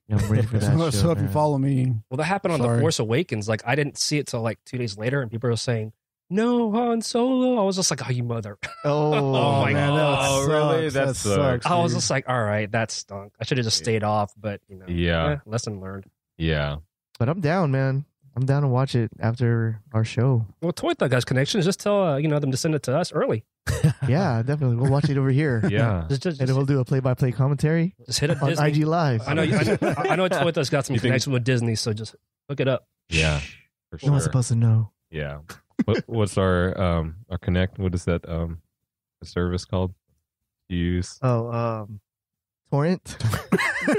Speaker 2: Yeah, I'm ready for that.
Speaker 4: So,
Speaker 2: show,
Speaker 4: if you
Speaker 2: man.
Speaker 4: follow me,
Speaker 5: Well, that happened on
Speaker 4: Sorry.
Speaker 5: The Force Awakens. Like, I didn't see it till like 2 days later, and people were saying, "No, Han Solo." I was just like, "Oh, you mother!"
Speaker 2: Oh,
Speaker 5: my
Speaker 4: man,
Speaker 5: God.
Speaker 4: that
Speaker 3: really?
Speaker 4: sucks.
Speaker 3: That sucks.
Speaker 5: I was
Speaker 4: dude.
Speaker 5: just like, "All right, that stunk. I should have just stayed off." But
Speaker 3: Yeah.
Speaker 5: lesson learned.
Speaker 3: Yeah.
Speaker 2: But I'm down, man. I'm down to watch it after our show.
Speaker 5: Well, Toy Thug has connections. Just tell them to send it to us early.
Speaker 2: Yeah, definitely. We'll watch it over here.
Speaker 3: Yeah.
Speaker 5: Just
Speaker 2: And then we'll do a play-by-play commentary
Speaker 5: just hit up
Speaker 2: on
Speaker 5: Disney.
Speaker 2: IG Live.
Speaker 5: I know Toy Thug's got some
Speaker 3: You think-
Speaker 5: connection with Disney, so just hook it up.
Speaker 3: Yeah. For
Speaker 2: No one's
Speaker 3: sure.
Speaker 2: supposed to know.
Speaker 3: Yeah. What's our connect? What is that the service called? You use?
Speaker 2: Torrent.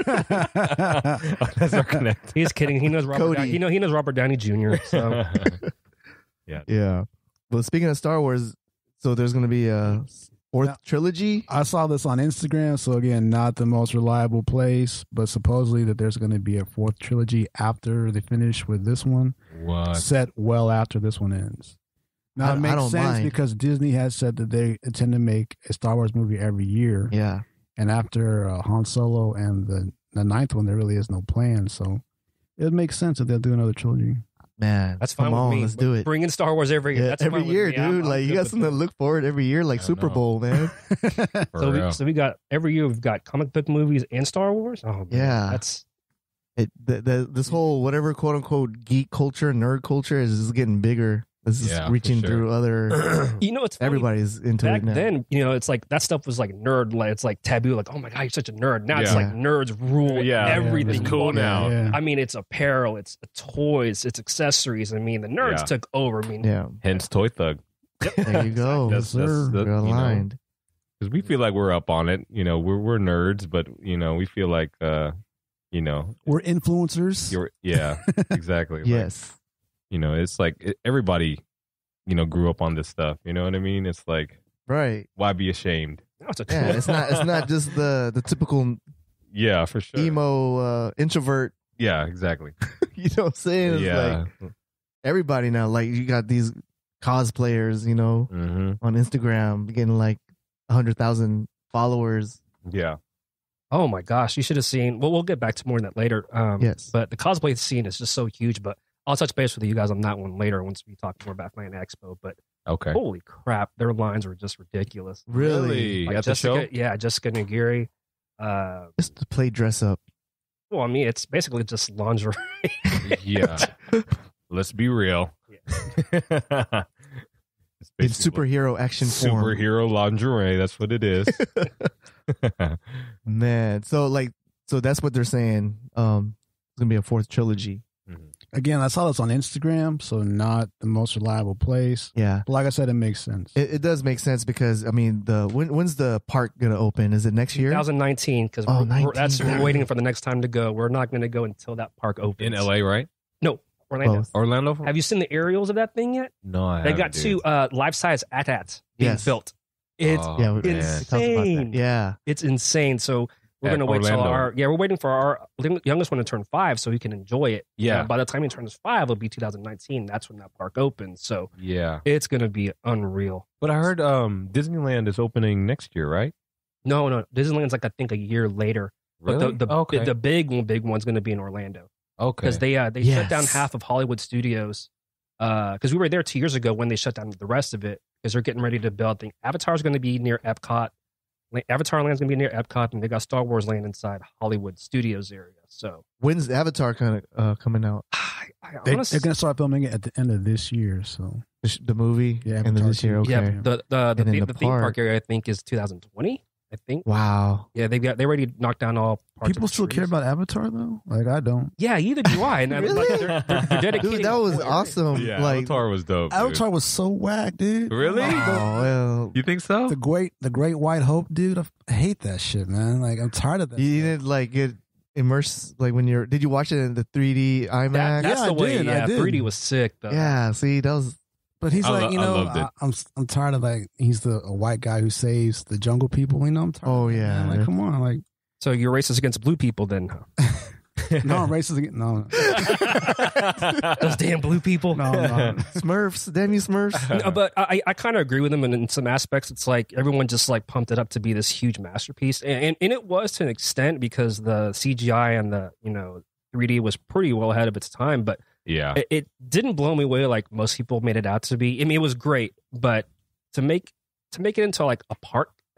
Speaker 3: That's our connect.
Speaker 5: He's kidding. He knows Robert.
Speaker 2: Cody.
Speaker 5: He knows Robert Downey Jr. So
Speaker 2: Yeah. Well, speaking of Star Wars, so there's going to be a fourth trilogy.
Speaker 4: I saw this on Instagram. So again, not the most reliable place, but supposedly that there's going to be a fourth trilogy after they finish with this one,
Speaker 3: What?
Speaker 4: set well after this one ends. Now
Speaker 2: I
Speaker 4: it makes
Speaker 2: don't
Speaker 4: sense
Speaker 2: mind.
Speaker 4: because Disney has said that they intend to make a Star Wars movie every year.
Speaker 2: Yeah.
Speaker 4: And after Han Solo and the ninth one, there really is no plan. So it would make sense if they'll do another trilogy.
Speaker 2: Man,
Speaker 5: that's fine
Speaker 2: come on,
Speaker 5: with me.
Speaker 2: let's do it.
Speaker 5: Bring in Star Wars every year.
Speaker 2: Yeah,
Speaker 5: that's
Speaker 2: every year, dude.
Speaker 5: I'm
Speaker 2: like you got something to look forward every year, like Super Bowl, man.
Speaker 5: So we got every year we've got comic book movies and Star Wars. Oh man,
Speaker 2: yeah,
Speaker 5: that's
Speaker 2: this whole whatever quote unquote geek culture, nerd culture is just getting bigger. This is reaching through other.
Speaker 5: It's funny.
Speaker 2: Everybody's into
Speaker 5: Back
Speaker 2: it now.
Speaker 5: then, it's like that stuff was like nerd, like it's like taboo. Like, oh my god, you're such a nerd. Now it's like nerds rule everything.
Speaker 3: It's cool now.
Speaker 4: Yeah.
Speaker 5: I mean, it's apparel, it's toys, it's accessories. I mean, the nerds took over. I mean,
Speaker 3: hence Toy Thug.
Speaker 2: Yep. There you go.
Speaker 3: That's
Speaker 2: we're aligned.
Speaker 3: Because we feel like we're up on it. We're nerds, but we feel like we're
Speaker 4: influencers.
Speaker 3: Exactly.
Speaker 2: Yes.
Speaker 3: It's like everybody, grew up on this stuff. You know what I mean? It's like,
Speaker 2: right.
Speaker 3: Why be ashamed?
Speaker 2: It's not just the typical
Speaker 3: for sure
Speaker 2: emo introvert.
Speaker 3: Yeah, exactly.
Speaker 2: You know what I'm saying? It's like everybody now, like you got these cosplayers, on Instagram getting like 100,000 followers.
Speaker 3: Yeah.
Speaker 5: Oh my gosh, you should have seen. Well, we'll get back to more of that later.
Speaker 2: Yes.
Speaker 5: But the cosplay scene is just so huge. But I'll touch base with you guys on that one later once we talk more about Fan Expo. But holy crap, their lines were just ridiculous.
Speaker 2: Really?
Speaker 5: Like
Speaker 3: at
Speaker 5: Jessica,
Speaker 3: the show?
Speaker 5: Yeah, Jessica Nagiri.
Speaker 2: Just to play dress up.
Speaker 5: Well, I mean, it's basically just lingerie.
Speaker 3: Yeah. Let's be real.
Speaker 2: Yeah. It's superhero action form.
Speaker 3: Superhero lingerie. That's what it is.
Speaker 2: Man, so that's what they're saying. It's gonna be a fourth trilogy.
Speaker 4: Again, I saw this on Instagram, so not the most reliable place.
Speaker 2: Yeah,
Speaker 4: but like I said, it makes sense.
Speaker 2: It does make sense because I mean, when's the park gonna open? Is it next year?
Speaker 5: 2019. Because we're waiting for the next time to go. We're not going to go until that park opens
Speaker 3: in LA, right?
Speaker 5: No, Orlando.
Speaker 2: Both.
Speaker 3: Orlando.
Speaker 5: Have you seen the aerials of that thing yet?
Speaker 3: No, I
Speaker 5: They
Speaker 3: haven't,
Speaker 5: got two life-size AT-ATs being built. It's insane.
Speaker 2: Yeah,
Speaker 5: it's insane. So we're going to wait till we're waiting for our youngest one to turn 5 so he can enjoy it.
Speaker 3: Yeah.
Speaker 5: By the time he turns 5, it'll be 2019. That's when that park opens. So
Speaker 3: yeah,
Speaker 5: it's going to be unreal.
Speaker 3: But I heard Disneyland is opening next year, right?
Speaker 5: No. Disneyland's like I think a year later.
Speaker 3: Really?
Speaker 5: But the big one's going to be in Orlando.
Speaker 3: Okay.
Speaker 5: Because they shut down half of Hollywood Studios. Because we were there 2 years ago when they shut down the rest of it. Because they're getting ready to build. I think Avatar's going to be near Epcot. Avatar Land's going to be near Epcot, and they got Star Wars Land inside Hollywood Studios area. So
Speaker 2: when's Avatar kind of coming out?
Speaker 4: They're going to start filming it at the end of this year. So
Speaker 2: the movie, end of this year. Okay.
Speaker 5: Yeah, the theme park area I think is 2020. I think.
Speaker 2: Wow.
Speaker 5: Yeah, they already knocked down all parts.
Speaker 4: People still care about Avatar though. Like I don't.
Speaker 5: Yeah, either do I. And
Speaker 2: really?
Speaker 5: They're dedicating.
Speaker 2: Dude, that was awesome.
Speaker 3: Yeah,
Speaker 2: like,
Speaker 3: Avatar was dope.
Speaker 4: Avatar was so whack, dude.
Speaker 3: Really?
Speaker 2: Oh, well,
Speaker 3: you think so?
Speaker 4: The Great White Hope, dude. I hate that shit, man. Like I'm tired of that.
Speaker 2: You didn't like get immersed like when you're. Did you watch it in the 3D IMAX?
Speaker 5: That's the way.
Speaker 4: Did.
Speaker 5: Yeah, 3D was sick though.
Speaker 2: Yeah. See, that was.
Speaker 4: But he's I'm tired of like he's a white guy who saves the jungle people. You know, I'm tired.
Speaker 2: Oh
Speaker 4: of that,
Speaker 2: yeah,
Speaker 4: man. Like come on, like.
Speaker 5: So you're racist against blue people then?
Speaker 4: No, I'm racist against
Speaker 5: those damn blue people.
Speaker 4: No.
Speaker 2: Smurfs, damn you Smurfs.
Speaker 5: No, but I kind of agree with him, and in some aspects, it's like everyone just like pumped it up to be this huge masterpiece, and it was to an extent because the CGI and the 3D was pretty well ahead of its time, but.
Speaker 3: Yeah,
Speaker 5: it didn't blow me away like most people made it out to be. I mean, it was great, but to make it into like a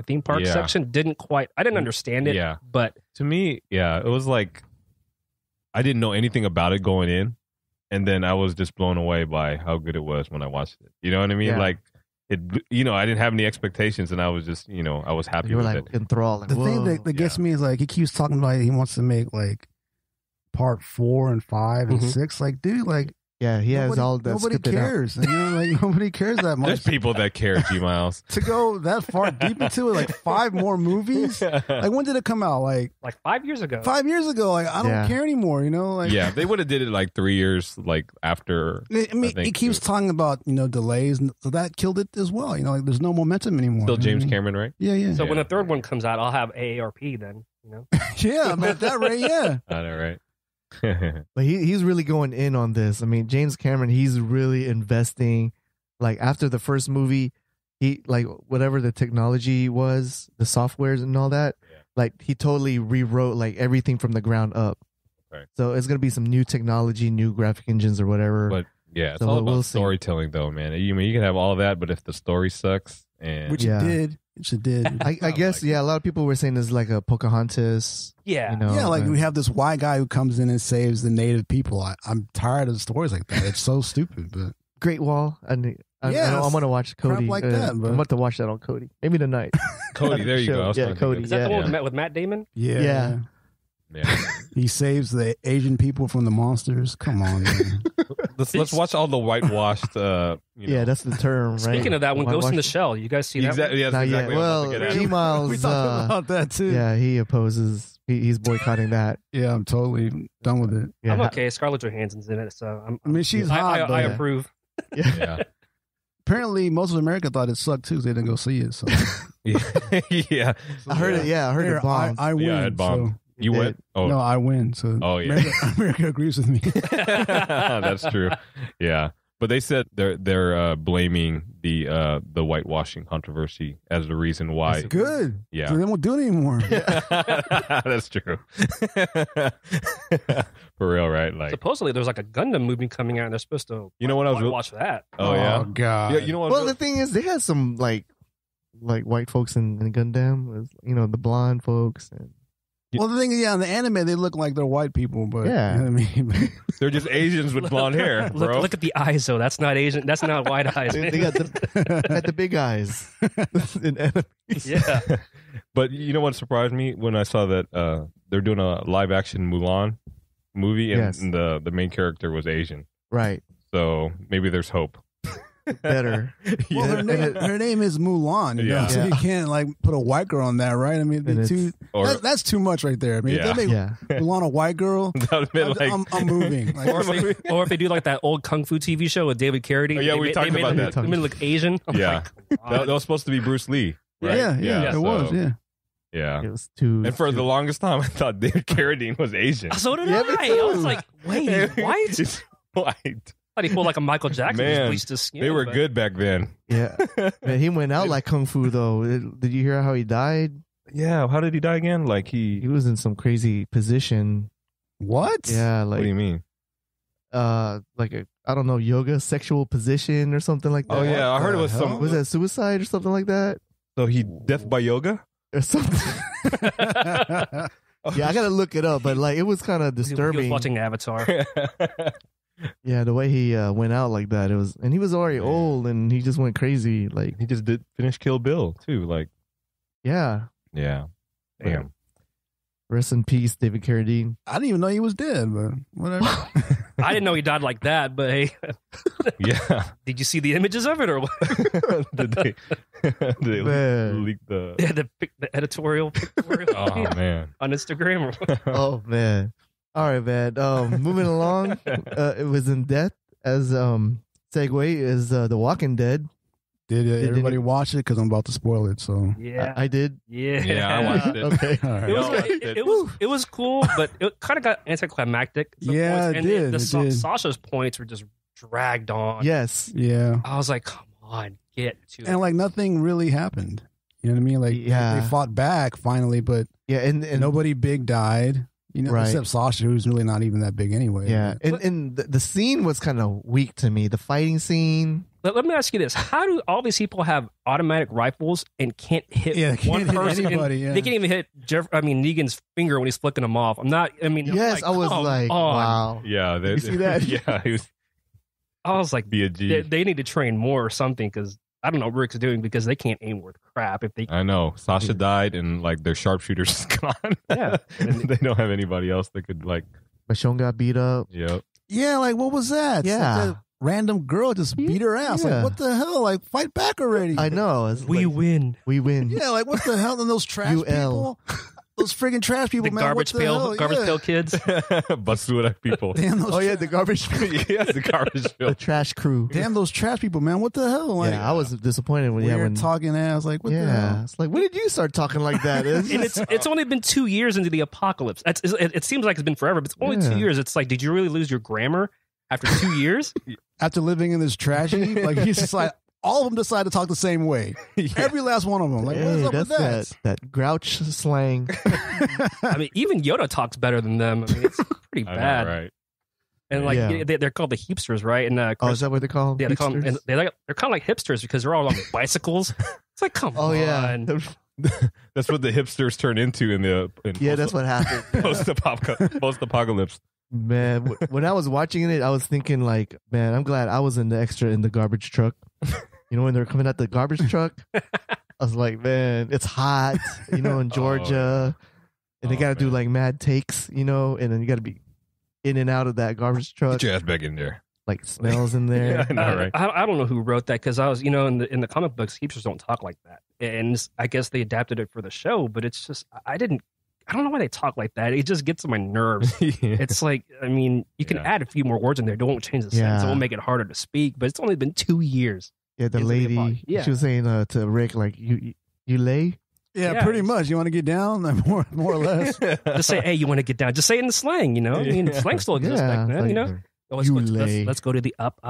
Speaker 5: theme park section didn't quite. I didn't understand it.
Speaker 3: Yeah,
Speaker 5: but
Speaker 3: to me, it was like I didn't know anything about it going in, and then I was just blown away by how good it was when I watched it. You know what I mean?
Speaker 2: Yeah.
Speaker 3: Like it. I didn't have any expectations, and I was just I was happy.
Speaker 2: You were
Speaker 3: with
Speaker 2: like
Speaker 3: it.
Speaker 2: enthralled.
Speaker 4: The thing that gets me is like he keeps talking about he wants to make like. Part 4 and 5 and 6, like dude, like
Speaker 2: yeah, he has all that.
Speaker 4: Nobody cares, like nobody cares that much.
Speaker 3: There's people that care, G Miles.
Speaker 4: To go that far deep into it, like 5 more movies. Like when did it come out? Like
Speaker 5: 5 years ago.
Speaker 4: 5 years ago. Like I don't care anymore. Like
Speaker 3: they would have did it like 3 years like after.
Speaker 4: I mean, he keeps talking about delays, and so that killed it as well. Like there's no momentum anymore.
Speaker 3: Still James Cameron, right?
Speaker 4: Yeah.
Speaker 5: So when the third one comes out, I'll have AARP then.
Speaker 4: Yeah, I'm at that rate. Yeah,
Speaker 3: I know, right?
Speaker 2: But he's really going in on this. I mean, James Cameron, he's really investing. Like after the first movie, he like whatever the technology was, the softwares and all that. Like he totally rewrote like everything from the ground up.
Speaker 3: Right.
Speaker 2: So it's gonna be some new technology, new graphic engines or whatever.
Speaker 3: But yeah, it's
Speaker 2: So
Speaker 3: all about
Speaker 2: we'll see.
Speaker 3: storytelling, though, man. You can have all that, but if the story sucks, and
Speaker 4: Which it did. It did.
Speaker 2: I guess a lot of people were saying it's like a Pocahontas.
Speaker 5: Yeah.
Speaker 2: You know,
Speaker 4: Yeah, like we have this white guy who comes in and saves the native people. I'm tired of stories like that. It's so stupid. But
Speaker 2: Great Wall. I'm gonna watch
Speaker 4: crap
Speaker 2: Cody.
Speaker 4: like that,
Speaker 2: I'm
Speaker 4: bro.
Speaker 2: about to watch that on Cody. Maybe tonight.
Speaker 3: Cody, there you go. I was
Speaker 2: Yeah,
Speaker 3: trying to think
Speaker 2: Cody.
Speaker 5: Is that the
Speaker 2: Yeah.
Speaker 5: one with Matt Damon?
Speaker 4: yeah.
Speaker 3: Yeah.
Speaker 4: He saves the Asian people from the monsters. Come on, man.
Speaker 3: Let's watch all the whitewashed.
Speaker 2: Yeah, that's the term, right?
Speaker 5: Speaking of that one, Ghost in the
Speaker 2: Whitewash-
Speaker 5: Shell. You guys see that?
Speaker 3: Exactly. Yeah,
Speaker 2: Not
Speaker 3: that's
Speaker 2: yet.
Speaker 3: exactly what I was
Speaker 2: Well,
Speaker 3: about to get at.
Speaker 2: G Miles.
Speaker 4: We talked about that too.
Speaker 2: Yeah, he opposes. He's boycotting that.
Speaker 4: Yeah, I'm totally done with it.
Speaker 2: Yeah,
Speaker 5: I'm okay. Scarlett Johansson's in it, so
Speaker 4: I mean, she's
Speaker 5: I
Speaker 4: hot, but
Speaker 5: approve.
Speaker 3: Yeah.
Speaker 4: apparently most of America thought it sucked too. So they didn't go see it. So
Speaker 3: Yeah.
Speaker 2: I heard it. Yeah, I heard
Speaker 4: Here,
Speaker 2: it bombed.
Speaker 4: I win.
Speaker 3: Yeah, it bombed.
Speaker 4: So,
Speaker 3: You
Speaker 2: It
Speaker 3: went? Oh,
Speaker 4: no, I win. So
Speaker 3: Oh, yeah.
Speaker 4: America agrees with me.
Speaker 3: that's true. Yeah, but they said they're blaming the whitewashing controversy as the reason why.
Speaker 4: Good.
Speaker 3: Yeah.
Speaker 4: So they won't do it anymore.
Speaker 3: That's true. For real, right? Like,
Speaker 5: Supposedly, there's like a Gundam movie coming out, and they're supposed to.
Speaker 3: You know what I was
Speaker 5: watch that.
Speaker 3: oh yeah,
Speaker 4: God.
Speaker 3: yeah. You know what?
Speaker 2: Well, the thing is, they had some like white folks in Gundam. You know, the blonde folks. And
Speaker 4: Well, the thing is, in the anime, they look like they're white people, but
Speaker 2: Yeah.
Speaker 4: you know what I mean?
Speaker 3: They're just Asians with blonde hair, bro.
Speaker 5: Look at the eyes, though. That's not Asian. That's not white eyes.
Speaker 2: they got the big eyes. in anime.
Speaker 5: Yeah.
Speaker 3: But you know what surprised me when I saw that they're doing a live action Mulan movie and
Speaker 2: Yes.
Speaker 3: the main character was Asian.
Speaker 2: Right.
Speaker 3: So maybe there's hope.
Speaker 2: Better.
Speaker 4: Well, her name is Mulan. You know?
Speaker 3: Yeah.
Speaker 4: So you can't like put a white girl on that, right? I mean,
Speaker 2: And it's-
Speaker 4: that's too much right there. I mean,
Speaker 3: Yeah.
Speaker 4: if they make
Speaker 2: Yeah.
Speaker 4: Mulan a white girl,
Speaker 3: That would've been like,
Speaker 4: I'm moving. Like,
Speaker 5: Or if they do like that old kung fu TV show with David Carradine.
Speaker 3: Oh, yeah,
Speaker 5: They
Speaker 3: we
Speaker 5: made-
Speaker 3: talked
Speaker 5: they made
Speaker 3: about
Speaker 5: him-
Speaker 3: that.
Speaker 5: They made him look Asian. I'm
Speaker 3: Yeah.
Speaker 5: like, come on.
Speaker 3: that was supposed to be Bruce Lee. Right?
Speaker 4: yeah, it
Speaker 3: so-
Speaker 4: was. Yeah.
Speaker 3: Yeah.
Speaker 2: It was too.
Speaker 3: And for the longest time, I thought David Carradine was Asian.
Speaker 5: So did
Speaker 2: Yeah, me
Speaker 5: I.
Speaker 2: too.
Speaker 5: I was like, wait, he's white?
Speaker 3: He's white.
Speaker 5: thought he pulled like a Michael Jackson.
Speaker 3: Man,
Speaker 5: just bleached his skin.
Speaker 3: They were
Speaker 5: but-
Speaker 3: good back then.
Speaker 2: Yeah. Man, he went out like kung fu though. Did you hear how he died?
Speaker 3: Yeah. How did he die again? Like
Speaker 2: He was in some crazy position.
Speaker 4: What?
Speaker 2: Yeah,
Speaker 3: what do you
Speaker 2: like
Speaker 3: mean?
Speaker 2: like a I don't know, yoga sexual position or something like that.
Speaker 3: Oh yeah, I heard it was
Speaker 4: the
Speaker 3: some.
Speaker 4: hell?
Speaker 2: Was that suicide or something like that?
Speaker 3: So he death by yoga?
Speaker 2: Or something. Yeah, I gotta look it up, but like it was kind of
Speaker 5: He was
Speaker 2: disturbing.
Speaker 5: watching Avatar.
Speaker 2: Yeah, the way he went out like that, it was, and he was already old, and he just went crazy. Like,
Speaker 3: He just did finish Kill Bill too. Like,
Speaker 2: yeah,
Speaker 3: yeah.
Speaker 5: Damn.
Speaker 2: rest in peace, David Carradine.
Speaker 4: I didn't even know he was dead, but whatever.
Speaker 5: I didn't know he died like that, but hey,
Speaker 3: Yeah.
Speaker 5: did you see the images of it or what?
Speaker 3: did they
Speaker 2: Man.
Speaker 3: leak the?
Speaker 5: Yeah, the editorial pictorial
Speaker 3: Oh man.
Speaker 5: on Instagram. Or what?
Speaker 2: Oh man! All right, man. Moving along, it was in death as segue is The Walking Dead.
Speaker 4: Did
Speaker 2: Did
Speaker 4: everybody
Speaker 2: you-
Speaker 4: watch it? Because I'm about to spoil it. So
Speaker 5: Yeah,
Speaker 2: I did.
Speaker 5: yeah,
Speaker 3: Yeah, I watched it.
Speaker 2: Okay.
Speaker 4: all right.
Speaker 5: It was,
Speaker 3: No,
Speaker 5: it was cool, but it kind of got anticlimactic. at some
Speaker 4: Yeah,
Speaker 5: points,
Speaker 4: it
Speaker 5: and
Speaker 4: did, it did.
Speaker 5: Sasha's points were just dragged on.
Speaker 2: Yes.
Speaker 4: Yeah,
Speaker 5: I was like, come on, get to it.
Speaker 4: and like nothing really happened. You know what I mean? Like
Speaker 2: Yeah.
Speaker 4: they fought back finally, but
Speaker 2: Yeah, and
Speaker 4: nobody big died. You know,
Speaker 2: Right.
Speaker 4: except Sasha, who's really not even that big anyway.
Speaker 2: yeah, and the scene was kind of weak to me. The fighting scene.
Speaker 5: Let me ask you this: how do all these people have automatic rifles and can't hit
Speaker 4: Yeah, they can't
Speaker 5: one
Speaker 4: hit
Speaker 5: person?
Speaker 4: anybody, yeah.
Speaker 5: They can't even hit Negan's finger when he's flicking them off. I'm not. I mean,
Speaker 2: Yes, I was
Speaker 5: come
Speaker 2: like,
Speaker 5: on.
Speaker 2: wow.
Speaker 3: Yeah.
Speaker 2: You see that?
Speaker 3: Yeah. He was
Speaker 5: I was like,
Speaker 3: be a G.
Speaker 5: they need to train more or something because I don't know what Rick's doing because they can't aim worth crap if they.
Speaker 3: I know. Sasha died, and like their sharpshooters is gone.
Speaker 5: Yeah.
Speaker 3: They don't have anybody else that could like.
Speaker 2: Michonne got beat up.
Speaker 3: Yep.
Speaker 4: yeah. Like what was that? It's
Speaker 2: Yeah.
Speaker 4: like that random girl just beat her ass.
Speaker 2: Yeah.
Speaker 4: Like what the hell? Like fight back already.
Speaker 2: I know. It's like,
Speaker 5: win.
Speaker 2: we win.
Speaker 4: Yeah, like what the hell? And those trash
Speaker 2: UL.
Speaker 4: people, those friggin' trash people,
Speaker 5: The
Speaker 4: man.
Speaker 5: garbage
Speaker 4: what the
Speaker 5: pail,
Speaker 4: hell?
Speaker 5: garbage
Speaker 4: Yeah.
Speaker 5: pail kids.
Speaker 3: Bust through that people.
Speaker 4: Damn those,
Speaker 2: Oh yeah, the garbage.
Speaker 3: Yeah, the garbage
Speaker 2: The
Speaker 3: bill.
Speaker 2: trash crew.
Speaker 4: damn those trash people, man. What the hell? Like,
Speaker 2: Yeah, I was disappointed when
Speaker 4: weird
Speaker 2: when
Speaker 4: talking ass. Like what the
Speaker 2: yeah,
Speaker 4: hell?
Speaker 2: it's like when did you start talking like that? It's
Speaker 5: And
Speaker 2: just-
Speaker 5: it's only been 2 years into the apocalypse. It seems like it's been forever, but it's only
Speaker 2: Yeah.
Speaker 5: 2 years. It's like, did you really lose your grammar after 2 years?
Speaker 4: After living in this trash heap, like he's just like all of them decide to talk the same way. Every last one of them. Like, what's up with that?
Speaker 2: That grouch slang.
Speaker 5: I mean, even Yoda talks better than them. I mean, it's pretty bad.
Speaker 3: Know, right?
Speaker 5: And like they're called the heapsters, right? And
Speaker 2: is that what they're called?
Speaker 5: Yeah, they call them, and they're kind of like hipsters because they're all on bicycles. It's like, come on.
Speaker 2: Yeah.
Speaker 3: That's what the hipsters turn into in
Speaker 2: that's what happened.
Speaker 3: Post-apocalypse.
Speaker 2: Man, when I was watching it, I was thinking like, man, I'm glad I was in the extra in the garbage truck. You know, when they're coming out the garbage truck, I was like, man, it's hot, you know, in Georgia. And they got to do like mad takes, you know, and then you got to be in and out of that garbage truck.
Speaker 3: Get your ass back in there.
Speaker 2: Like smells in there.
Speaker 3: Yeah, I know, right?
Speaker 5: I don't know who wrote that because I was, you know, in the comic books, hipsters don't talk like that. And I guess they adapted it for the show, but it's just, I don't know why they talk like that. It just gets on my nerves. It's like, I mean, you can add a few more words in there. Don't change the sense. It won't make it harder to speak, but it's only been 2 years.
Speaker 2: Yeah, the lady, she was saying to Rick, like, you lay?
Speaker 4: Yeah, pretty much. You want to get down? More or less.
Speaker 5: Just say, hey, you want to get down? Just say it in slang, you know? I mean, slang still exists back then, like, you know? Let's go to the up.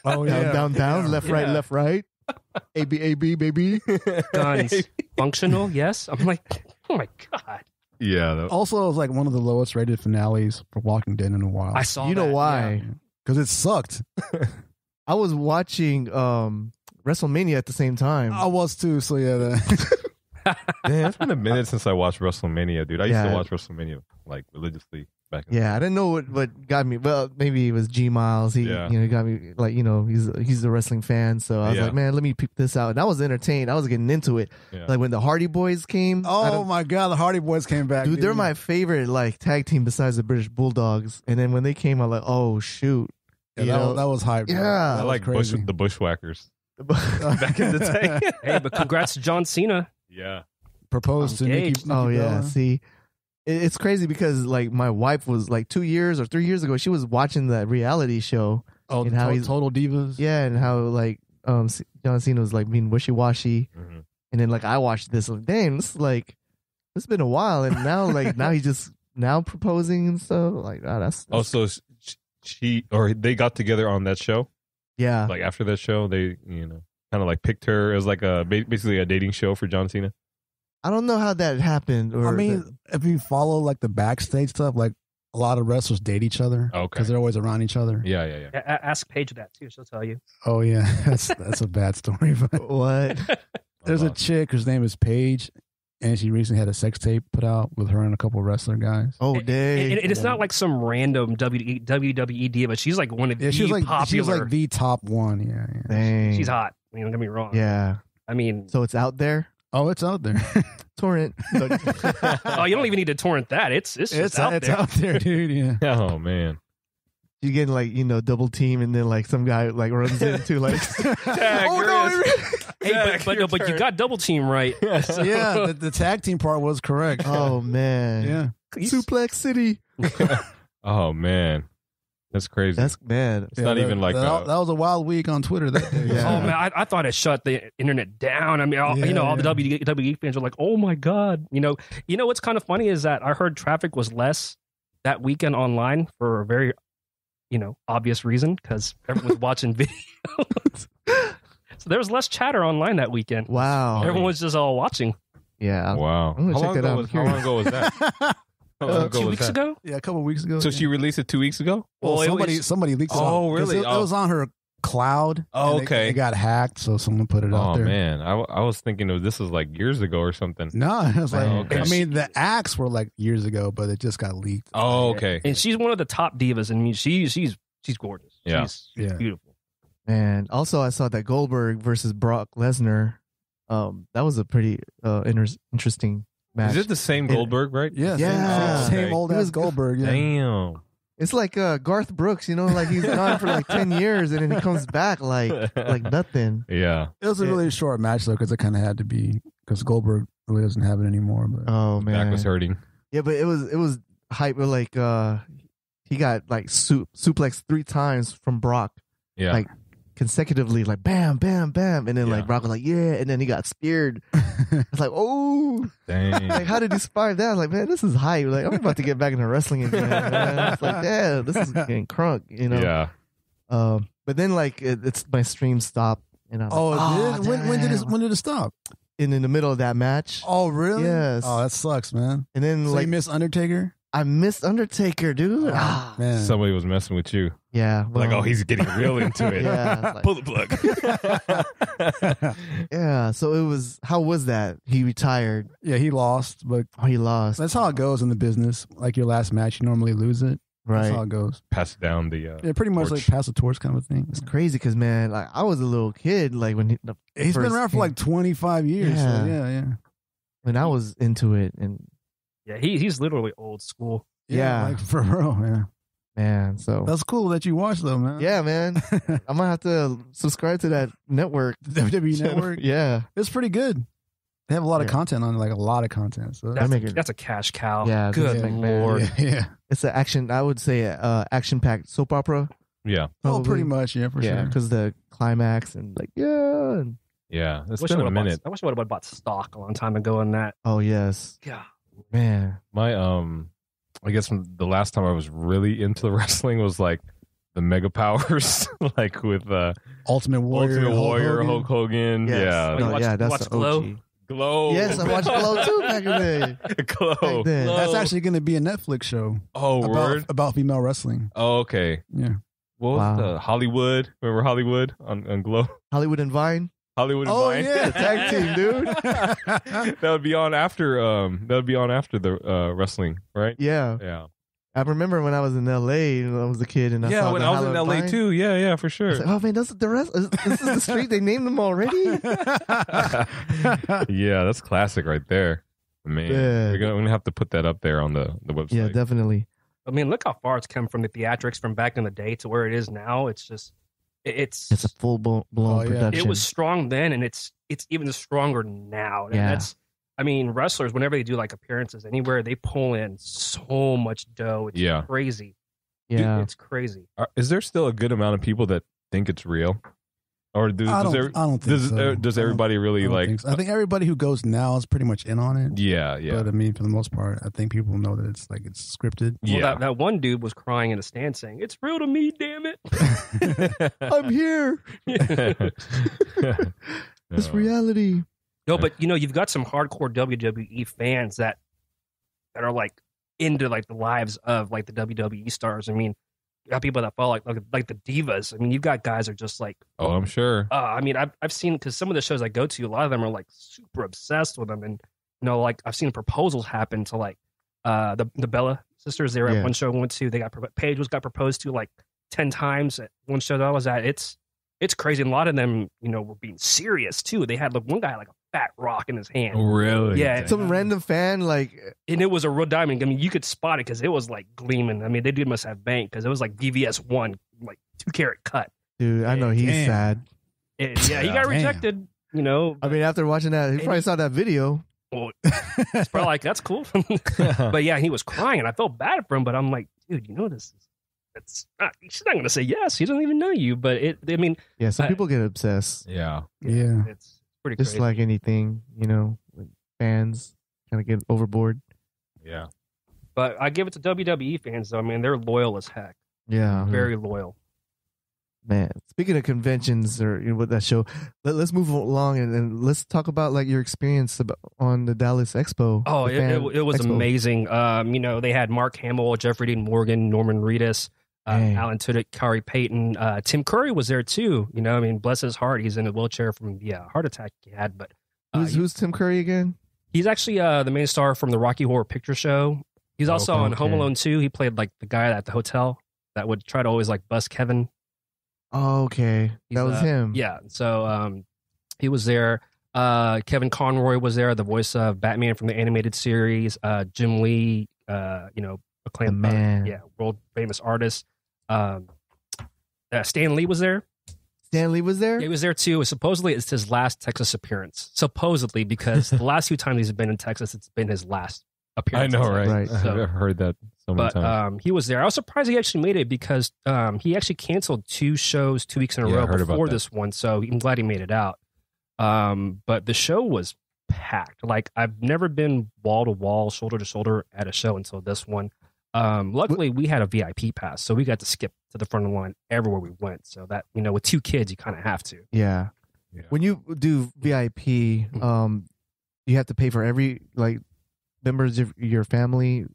Speaker 4: Oh, yeah.
Speaker 2: Down, left, right. AB, baby.
Speaker 5: Guns. Functional, yes. I'm like, oh my God.
Speaker 3: Yeah.
Speaker 4: Also, it was like one of the lowest rated finales for Walking Dead in a while.
Speaker 5: I saw
Speaker 2: You know why?
Speaker 4: Because it sucked.
Speaker 2: I was watching WrestleMania at the same time.
Speaker 4: I was too, so yeah.
Speaker 3: Man, it's been a minute since I watched WrestleMania, dude. I used to watch WrestleMania like religiously back in the day.
Speaker 2: I didn't know what got me. Well, maybe it was G Miles. He got me like, you know, he's a wrestling fan, so I was like, man, let me peep this out. And I was entertained. I was getting into it. Like when the Hardy Boys came.
Speaker 4: Oh my God, the Hardy Boys came back.
Speaker 2: Dude, they're my favorite like tag team besides the British Bulldogs. And then when they came, I'm like, oh shoot.
Speaker 4: Yeah, that was hype.
Speaker 2: Yeah.
Speaker 3: I like the Bushwhackers back in the day.
Speaker 5: Hey, but congrats to John Cena.
Speaker 3: Yeah.
Speaker 4: Proposed to Nikki.
Speaker 2: Oh yeah,
Speaker 4: Bella.
Speaker 2: see, it's crazy because like my wife was like 2 years or 3 years ago, she was watching that reality show.
Speaker 4: Oh,
Speaker 2: and how he's
Speaker 4: Total Divas.
Speaker 2: Yeah, and how like John Cena was like being wishy washy, and then like I watched this, like, damn, it's been a while, and now like now he's just now proposing and stuff. Like, oh, that's
Speaker 3: also they got together on that show.
Speaker 2: Yeah,
Speaker 3: like after that show, they kind of like picked her as like basically a dating show for John Cena.
Speaker 2: I don't know how that happened. Or
Speaker 4: I mean, if you follow like the backstage stuff, like a lot of wrestlers date each other because they're always around each other.
Speaker 3: Yeah.
Speaker 5: Ask Paige that too; she'll tell you.
Speaker 4: Oh yeah, that's a bad story. But
Speaker 2: what?
Speaker 4: There's a chick whose name is Paige, and she recently had a sex tape put out with her and a couple of wrestler guys.
Speaker 2: Oh, dang!
Speaker 5: And it's not like some random WWE Diva. She's like one of the popular.
Speaker 4: She was like the top one. Yeah.
Speaker 2: Dang.
Speaker 5: She's hot. Don't get me wrong.
Speaker 2: Yeah.
Speaker 5: I mean,
Speaker 2: so it's out there.
Speaker 4: Oh, it's out there.
Speaker 2: Torrent.
Speaker 5: Oh, you don't even need to torrent that. It's out there.
Speaker 4: It's out there, dude. Yeah.
Speaker 3: Oh man.
Speaker 2: You get like double team, and then like some guy like runs into like.
Speaker 3: Tag,
Speaker 5: but you got double team right.
Speaker 4: So. Yeah, the tag team part was correct.
Speaker 2: Oh man.
Speaker 4: Yeah.
Speaker 2: Suplex City.
Speaker 3: Oh man. That's crazy.
Speaker 2: That's bad.
Speaker 3: It's not even like
Speaker 4: that was a wild week on Twitter that day.
Speaker 2: Yeah.
Speaker 5: Oh man, I thought it shut the internet down. I mean, all the WWE fans are like, "Oh my god!" You know what's kind of funny is that I heard traffic was less that weekend online for a very, obvious reason because everyone was watching videos. So there was less chatter online that weekend.
Speaker 2: Wow,
Speaker 5: everyone was just all watching.
Speaker 2: Yeah.
Speaker 3: Wow.
Speaker 2: I'm gonna check that out.
Speaker 3: How long ago was that?
Speaker 5: 2 weeks ago?
Speaker 4: Yeah, a couple of weeks ago.
Speaker 3: So she released it 2 weeks ago?
Speaker 4: Well, somebody leaked it.
Speaker 3: Oh, really?
Speaker 4: It was on her cloud.
Speaker 3: Oh, okay.
Speaker 4: It got hacked, so someone put it out there.
Speaker 3: Oh, man. I was thinking this was like years ago or something.
Speaker 4: No, it was like,
Speaker 3: okay.
Speaker 4: I mean, the acts were like years ago, but it just got leaked.
Speaker 3: Oh, okay.
Speaker 5: And she's one of the top divas. I mean, she's gorgeous.
Speaker 3: Yeah.
Speaker 5: She's beautiful.
Speaker 2: And also, I saw that Goldberg versus Brock Lesnar. That was a pretty interesting match.
Speaker 3: Is it the same Goldberg, right?
Speaker 4: Yeah. Same old ass Goldberg. Yeah.
Speaker 3: Damn.
Speaker 2: It's like Garth Brooks, like he's gone for like 10 years and then he comes back like nothing.
Speaker 3: Yeah.
Speaker 4: It was a really short match though, because it kind of had to be because Goldberg really doesn't have it anymore. But
Speaker 2: oh man,
Speaker 3: back was hurting.
Speaker 2: Yeah, but it was hype. Like he got like suplex 3 times from Brock.
Speaker 3: Yeah.
Speaker 2: Like consecutively, like bam, bam, bam, and then like Brock was like, yeah, and then he got speared. It's like, oh,
Speaker 3: dang!
Speaker 2: Like, how did he survive that? Like, man, this is hype. Like, I'm about to get back into wrestling again. Man. It's like, yeah, this is getting crunk,
Speaker 3: Yeah.
Speaker 2: But then like it's my stream stopped, and I'm
Speaker 4: like, when did it stop?
Speaker 2: In the middle of that match.
Speaker 4: Oh, really?
Speaker 2: Yes.
Speaker 4: Oh, that sucks, man.
Speaker 2: And then
Speaker 4: so you missed Undertaker?
Speaker 2: I missed Undertaker, dude.
Speaker 4: Man.
Speaker 3: Somebody was messing with you.
Speaker 2: Yeah.
Speaker 3: Well, like, oh, he's getting real into it.
Speaker 2: Yeah.
Speaker 3: Pull the
Speaker 2: plug. Yeah. So it was, how was that? He retired.
Speaker 4: Yeah, he lost, but
Speaker 2: he lost.
Speaker 4: That's how it goes in the business. Like your last match, you normally lose it.
Speaker 2: Right.
Speaker 4: That's how it goes.
Speaker 3: Pass down the
Speaker 4: yeah, pretty much
Speaker 3: torch.
Speaker 4: like pass the torch kind of thing.
Speaker 2: It's crazy because, man, like I was a little kid, like when
Speaker 4: he's been around for like 25 years.
Speaker 2: Yeah.
Speaker 4: So yeah.
Speaker 2: When I was into it, and
Speaker 5: yeah, he's literally old school.
Speaker 2: Yeah.
Speaker 4: Like for real, yeah.
Speaker 2: Man, so
Speaker 4: that's cool that you watch though, man.
Speaker 2: Yeah, man. I might have to subscribe to that network.
Speaker 4: The WWE network?
Speaker 2: Yeah.
Speaker 4: It's pretty good. They have a lot of content on it, like a lot of content. So
Speaker 5: that's a cash cow.
Speaker 2: Yeah,
Speaker 5: good Lord.
Speaker 4: Yeah.
Speaker 2: It's an action, I would say, action-packed soap opera.
Speaker 3: Yeah.
Speaker 2: Probably.
Speaker 4: Oh, pretty much, yeah, for sure.
Speaker 2: Because the climax and like,
Speaker 3: yeah, it's been a minute.
Speaker 5: I wish I would have bought stock a long time ago in that.
Speaker 2: Oh, yes.
Speaker 5: Yeah.
Speaker 2: Man.
Speaker 3: My, I guess the last time I was really into wrestling was like the Mega Powers, like with
Speaker 4: Ultimate Warrior,
Speaker 3: Hulk Hogan.
Speaker 2: Yes.
Speaker 3: Yeah.
Speaker 2: No, that's the OG.
Speaker 3: Glow.
Speaker 2: Yes, I watched Glow too back in the day.
Speaker 3: Glow.
Speaker 4: That's actually going to be a Netflix show.
Speaker 3: Oh,
Speaker 4: about female wrestling.
Speaker 3: Oh, okay.
Speaker 4: Yeah.
Speaker 3: What was the Hollywood? Remember Hollywood on Glow?
Speaker 2: Hollywood and Vine.
Speaker 3: Hollywood and Vine.
Speaker 2: Yeah, tag team, dude.
Speaker 3: That would be on after. The wrestling, right?
Speaker 2: Yeah.
Speaker 3: Yeah.
Speaker 2: I remember when I was in LA when I was a kid, and I saw
Speaker 3: when I was in LA
Speaker 2: Vine.
Speaker 3: too. Yeah, for sure.
Speaker 2: I was like, oh man, this is the street they named them already.
Speaker 3: Yeah, that's classic right there, man.
Speaker 2: Yeah.
Speaker 3: We're gonna have to put that up there on the website.
Speaker 2: Yeah, definitely.
Speaker 5: I mean, look how far it's come from the theatrics from back in the day to where it is now. It's just, it's
Speaker 2: a full blown production.
Speaker 5: It was strong then, and it's even stronger now. And that's, I mean, wrestlers, whenever they do like appearances anywhere, they pull in so much dough. It's crazy.
Speaker 2: Yeah,
Speaker 5: it's crazy.
Speaker 3: Is there still a good amount of people that think it's real? Or
Speaker 4: I don't think so.
Speaker 3: Does everybody really like?
Speaker 4: So. I think everybody who goes now is pretty much in on it.
Speaker 3: Yeah.
Speaker 4: But I mean, for the most part, I think people know that it's scripted.
Speaker 5: Well, that one dude was crying in the stand saying, "It's real to me, damn it!
Speaker 2: I'm here. It's reality."
Speaker 5: No, but you, you've got some hardcore WWE fans that are like into like the lives of like the WWE stars. I mean, you got people that follow like the divas. I mean, you've got guys that are just like,
Speaker 3: oh, I'm sure.
Speaker 5: I mean, I've seen, because some of the shows I go to, a lot of them are like super obsessed with them, and like I've seen proposals happen to like the Bella sisters. They were at one show I went to. They got Paige got proposed to like 10 times at one show that I was at. It's crazy, and a lot of them were being serious too. They had like one guy had, like a fat rock in his hand.
Speaker 3: Oh, really?
Speaker 5: Yeah.
Speaker 2: Some random fan and
Speaker 5: it was a real diamond. I mean, you could spot it because it was like gleaming. I mean, they dude must have bank because it was like VVS 1, like 2-carat cut.
Speaker 2: Dude, I know he's sad.
Speaker 5: He got rejected. I
Speaker 2: mean, after watching that, he probably saw that video.
Speaker 5: Well, it's probably like, that's cool. But yeah, he was crying, and I felt bad for him. But I'm like, dude, she's not going to say yes. He doesn't even know you. But
Speaker 2: some people get obsessed.
Speaker 3: Yeah.
Speaker 5: It's pretty
Speaker 2: just
Speaker 5: crazy.
Speaker 2: like anything, fans kind of get overboard.
Speaker 3: Yeah.
Speaker 5: But I give it to WWE fans, though. I mean, they're loyal as heck.
Speaker 2: Yeah.
Speaker 5: Very loyal.
Speaker 2: Man, speaking of conventions or with that show, let's move along and let's talk about like your experience on the Dallas Expo.
Speaker 5: Oh, it was amazing. They had Mark Hamill, Jeffrey Dean Morgan, Norman Reedus, Alan Tudyk, Kari Payton, Tim Curry was there too. Bless his heart, he's in a wheelchair from heart attack he had. But
Speaker 2: who's Tim Curry again?
Speaker 5: He's actually the main star from the Rocky Horror Picture Show. He's also on Home Alone 2. He played like the guy at the hotel that would try to always like bust Kevin.
Speaker 2: Oh, okay. That was him.
Speaker 5: Yeah. So he was there. Kevin Conroy was there, the voice of Batman from the animated series. Jim Lee, acclaimed
Speaker 2: man.
Speaker 5: World famous artist. Stan Lee was there.
Speaker 2: Stan Lee was there?
Speaker 5: He was there too. Supposedly it's his last Texas appearance. Supposedly, because the last few times he's been in Texas, it's been his last appearance.
Speaker 3: I know, right?
Speaker 2: So,
Speaker 3: I've heard that so many times.
Speaker 5: He was there. I was surprised he actually made it because he actually canceled 2 shows 2 weeks in a row before this one. So I'm glad he made it out. But the show was packed. Like, I've never been wall to wall, shoulder to shoulder at a show until this one. Luckily, we had a VIP pass, so we got to skip to the front of the line everywhere we went. So that, with 2 kids, you kind of have to.
Speaker 2: Yeah. When you do VIP, you have to pay for every members of your family.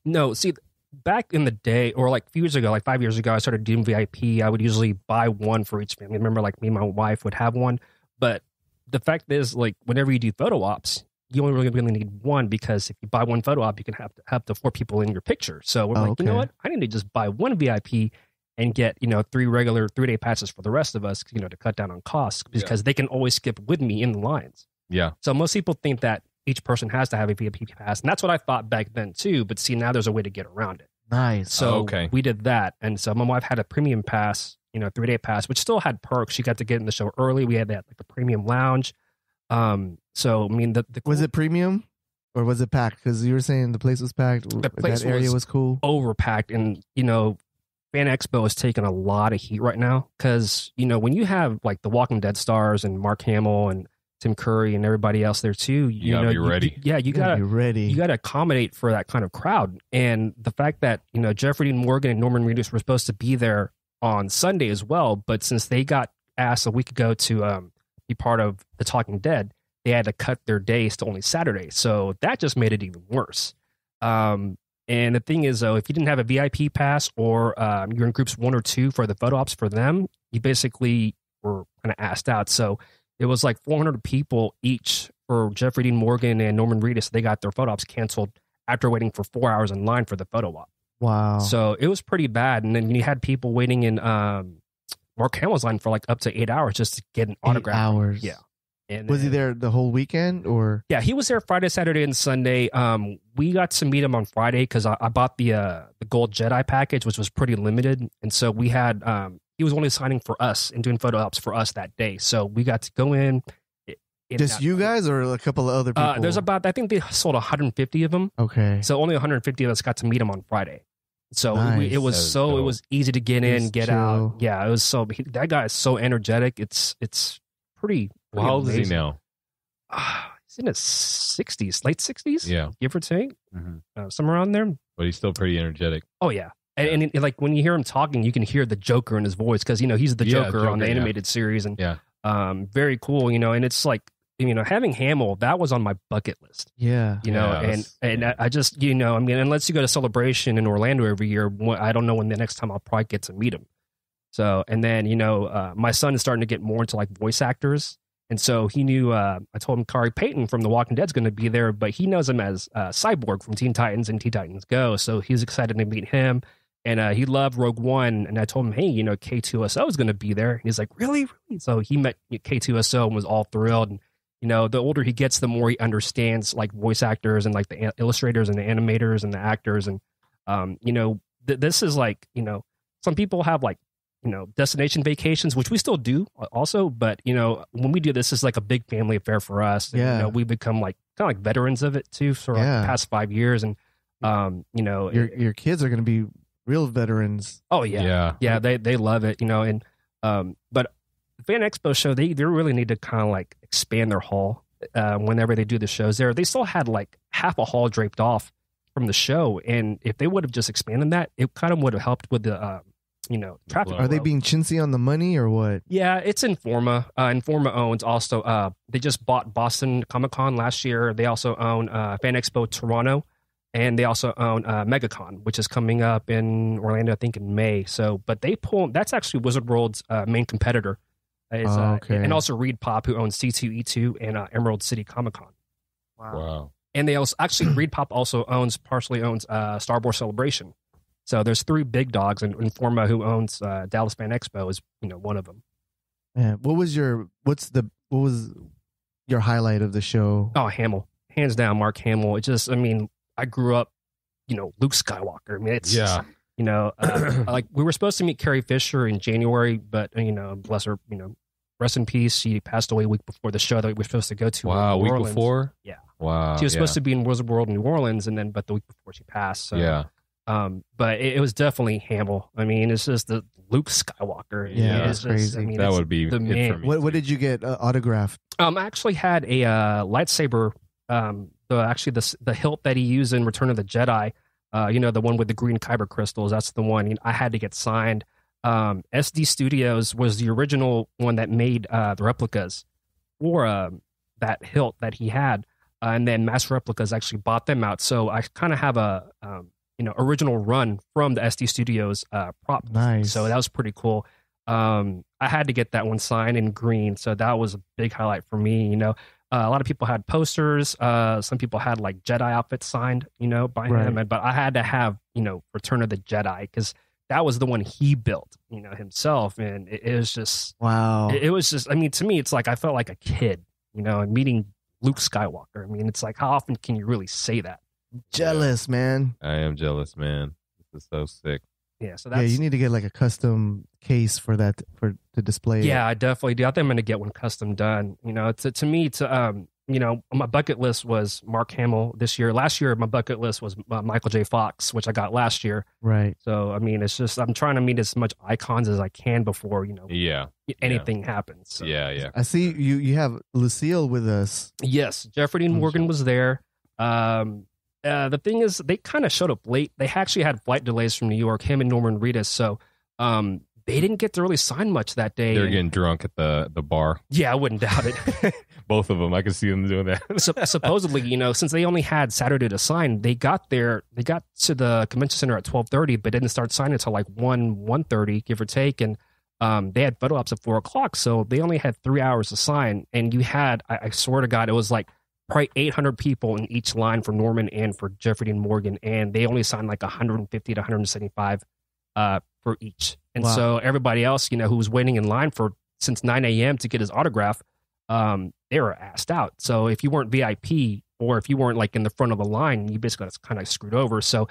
Speaker 5: No, see, back in the day, or like a few years ago, like 5 years ago, I started doing VIP. I would usually buy one for each family. Remember, like me and my wife would have one. But the fact is, like, whenever you do photo ops, you only really need one, because if you buy one photo op, you can have the 4 people in your picture. So we're you know what? I need to just buy one VIP and get 3 regular 3-day passes for the rest of us, to cut down on costs, because they can always skip with me in the lines.
Speaker 3: Yeah.
Speaker 5: So most people think that each person has to have a VIP pass, and that's what I thought back then too. But see, now there's a way to get around it.
Speaker 2: Nice.
Speaker 5: So we did that, and so my wife had a premium pass, 3-day pass, which still had perks. She got to get in the show early. We had that like a premium lounge. So I mean,
Speaker 2: was it premium or was it packed? Because you were saying the place was packed.
Speaker 5: The place
Speaker 2: that area was cool,
Speaker 5: overpacked, and Fan Expo is taking a lot of heat right now, because when you have like the Walking Dead stars and Mark Hamill and Tim Curry and everybody else there too,
Speaker 3: you gotta be ready.
Speaker 5: You gotta
Speaker 2: be ready.
Speaker 5: You gotta accommodate for that kind of crowd. And the fact that Jeffrey Dean Morgan and Norman Reedus were supposed to be there on Sunday as well, but since they got asked a week ago to be part of the Talking Dead, they had to cut their days to only Saturday. So that just made it even worse. And the thing is, though, if you didn't have a VIP pass, or you're in groups 1 or 2 for the photo ops for them, you basically were kind of asked out. So it was like 400 people each for Jeffrey Dean Morgan and Norman Reedus. They got their photo ops canceled after waiting for 4 hours in line for the photo op.
Speaker 2: Wow.
Speaker 5: So it was pretty bad. And then you had people waiting in Mark Hamill's line for like up to 8 hours just to get an autograph.
Speaker 2: 8 hours.
Speaker 5: Yeah. And
Speaker 2: was he there the whole weekend, or?
Speaker 5: Yeah, he was there Friday, Saturday, and Sunday. We got to meet him on Friday because I bought the Gold Jedi package, which was pretty limited, and so we had he was only signing for us and doing photo ops for us that day. So we got to go in.
Speaker 2: Just you guys, or a couple of other people?
Speaker 5: There's I think they sold 150 of them.
Speaker 2: Okay,
Speaker 5: so only 150 of us got to meet him on Friday. So
Speaker 2: nice.
Speaker 5: it was easy to get in, get
Speaker 2: chill
Speaker 5: out. Yeah, it was that guy is so energetic. It's pretty.
Speaker 3: Well, how old is he now?
Speaker 5: He's in his 60s, late 60s.
Speaker 3: Yeah,
Speaker 5: give or take, somewhere around there.
Speaker 3: But he's still pretty energetic.
Speaker 5: Oh yeah, and like when you hear him talking, you can hear the Joker in his voice, because he's the Joker on the animated series, and very cool. And it's like having Hamill, that was on my bucket list.
Speaker 2: Yeah,
Speaker 5: and I just unless you go to Celebration in Orlando every year, I don't know when the next time I'll probably get to meet him. So, and then my son is starting to get more into like voice actors. And so he knew, I told him Kari Payton from The Walking Dead is going to be there, but he knows him as Cyborg from Teen Titans and Teen Titans Go. So he's excited to meet him. And he loved Rogue One. And I told him, hey, K2SO is going to be there. And he's like, really? So he met K2SO and was all thrilled. And, the older he gets, the more he understands like voice actors and like the illustrators and the animators and the actors. And, this is like, some people have like, destination vacations, which we still do also. But, when we do this, it's like a big family affair for us. And, we become like kind of like veterans of it too for like the past 5 years. And,
Speaker 2: your kids are going to be real veterans.
Speaker 5: Oh yeah. They love it, and, but Fan Expo show, they really need to kind of like expand their hall whenever they do the shows there. They still had like half a hall draped off from the show. And if they would have just expanded that, it kind of would have helped with the, traffic.
Speaker 2: Are they being chintzy on the money or what?
Speaker 5: Yeah, it's Informa. Informa owns also, they just bought Boston Comic Con last year. They also own Fan Expo Toronto, and they also own MegaCon, which is coming up in Orlando, I think in May. So, but that's actually Wizard World's main competitor. And also Reed Pop, who owns C2E2 and Emerald City Comic Con.
Speaker 3: Wow.
Speaker 5: And they also, actually, Reed Pop also partially owns Star Wars Celebration. So there's 3 big dogs, and Informa, who owns Dallas Fan Expo, is one of them.
Speaker 2: Man, what was your highlight of the show?
Speaker 5: Oh, Hamill, hands down, Mark Hamill. It just, I grew up, Luke Skywalker. It's like we were supposed to meet Carrie Fisher in January, but bless her, rest in peace. She passed away a week before the show that we were supposed to go to.
Speaker 3: Wow, a week before?
Speaker 5: Yeah.
Speaker 3: Wow.
Speaker 5: She was supposed to be in Wizard World in New Orleans, but the week before she passed. So. Yeah. But it was definitely Hamill. It's just the Luke Skywalker.
Speaker 2: Yeah, that's crazy.
Speaker 3: That would be
Speaker 5: the man.
Speaker 2: What did you get autographed?
Speaker 5: I actually had a lightsaber. The hilt that he used in Return of the Jedi. The one with the green kyber crystals. That's the one I had to get signed. SD Studios was the original one that made the replicas for that hilt that he had, and then Master Replicas actually bought them out. So I kind of have a original run from the SD Studios prop.
Speaker 2: Nice.
Speaker 5: So that was pretty cool. I had to get that one signed in green, so that was a big highlight for me. A lot of people had posters. Some people had like Jedi outfits signed, by him. But I had to have, Return of the Jedi, because that was the one he built, himself. And it was just,
Speaker 2: wow.
Speaker 5: It was just, to me, it's like I felt like a kid, meeting Luke Skywalker. It's like, how often can you really say that?
Speaker 2: Jealous, man.
Speaker 3: I am jealous, man. This is so sick.
Speaker 5: Yeah, so that's,
Speaker 2: you need to get like a custom case for that to display.
Speaker 5: Yeah, I definitely do. I think I'm going to get one custom done. To me, my bucket list was Mark Hamill this year. Last year, my bucket list was Michael J. Fox, which I got last year.
Speaker 2: Right.
Speaker 5: So, it's just, I'm trying to meet as much icons as I can before, anything happens. So.
Speaker 3: Yeah.
Speaker 2: I see you have Lucille with us.
Speaker 5: Yes, Jeffrey Dean Morgan was there. The thing is, they kind of showed up late. They actually had flight delays from New York, him and Norman Reedus. So they didn't get to really sign much that day.
Speaker 3: They're getting drunk at the bar.
Speaker 5: Yeah, I wouldn't doubt it.
Speaker 3: Both of them. I could see them doing that.
Speaker 5: Supposedly, since they only had Saturday to sign, they got to the convention center at 12:30, but didn't start signing until like 1:30, give or take. And they had photo ops at 4:00. So they only had 3 hours to sign. And you had, I swear to God, it was like probably 800 people in each line for Norman and for Jeffrey Dean Morgan, and they only signed like 150 to 175 for each. And
Speaker 2: wow.
Speaker 5: So everybody else, who was waiting in line since 9 a.m. to get his autograph, they were asked out. So if you weren't VIP or if you weren't like in the front of the line, you basically got kind of screwed over. So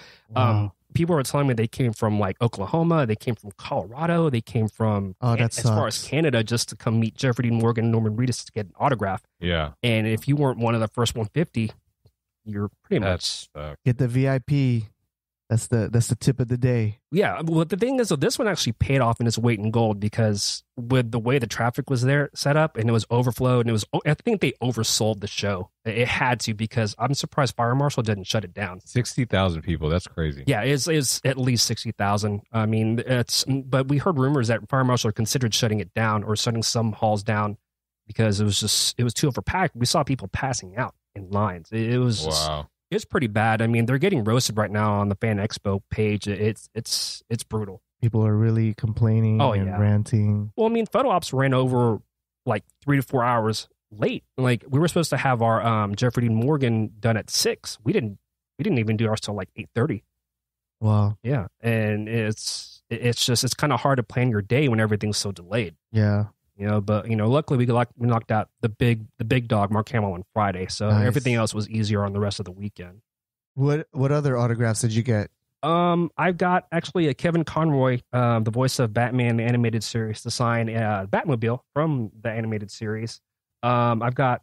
Speaker 5: people were telling me they came from like Oklahoma, they came from Colorado, they came from as far as Canada just to come meet Jeffrey Dean Morgan and Norman Reedus to get an autograph.
Speaker 3: Yeah.
Speaker 5: And if you weren't one of the first 150, you're pretty much
Speaker 2: get the VIP. That's the tip of the day.
Speaker 5: Yeah. Well, the thing is, so this one actually paid off in its weight in gold, because with the way the traffic was there set up and it was overflowed, and I think they oversold the show. It had to, because I'm surprised Fire Marshal didn't shut it down.
Speaker 3: 60,000 people. That's crazy.
Speaker 5: Yeah, it's at least 60,000. But we heard rumors that Fire Marshal considered shutting it down or shutting some halls down because it was too overpacked. We saw people passing out in lines. It was
Speaker 3: wow.
Speaker 5: It's pretty bad. They're getting roasted right now on the Fan Expo page. It's brutal.
Speaker 2: People are really complaining and ranting.
Speaker 5: Well, photo ops ran over like 3 to 4 hours late. Like, we were supposed to have our Jeffrey Dean Morgan done at 6. We didn't even do ours till like 8:30.
Speaker 2: Wow.
Speaker 5: Yeah, and it's kind of hard to plan your day when everything's so delayed.
Speaker 2: Yeah.
Speaker 5: But luckily we knocked out the big dog Mark Hamill on Friday, so
Speaker 2: nice.
Speaker 5: Everything else was easier on the rest of the weekend.
Speaker 2: What other autographs did you get?
Speaker 5: I've got actually a Kevin Conroy, the voice of Batman the animated series, to sign Batmobile from the animated series. I've got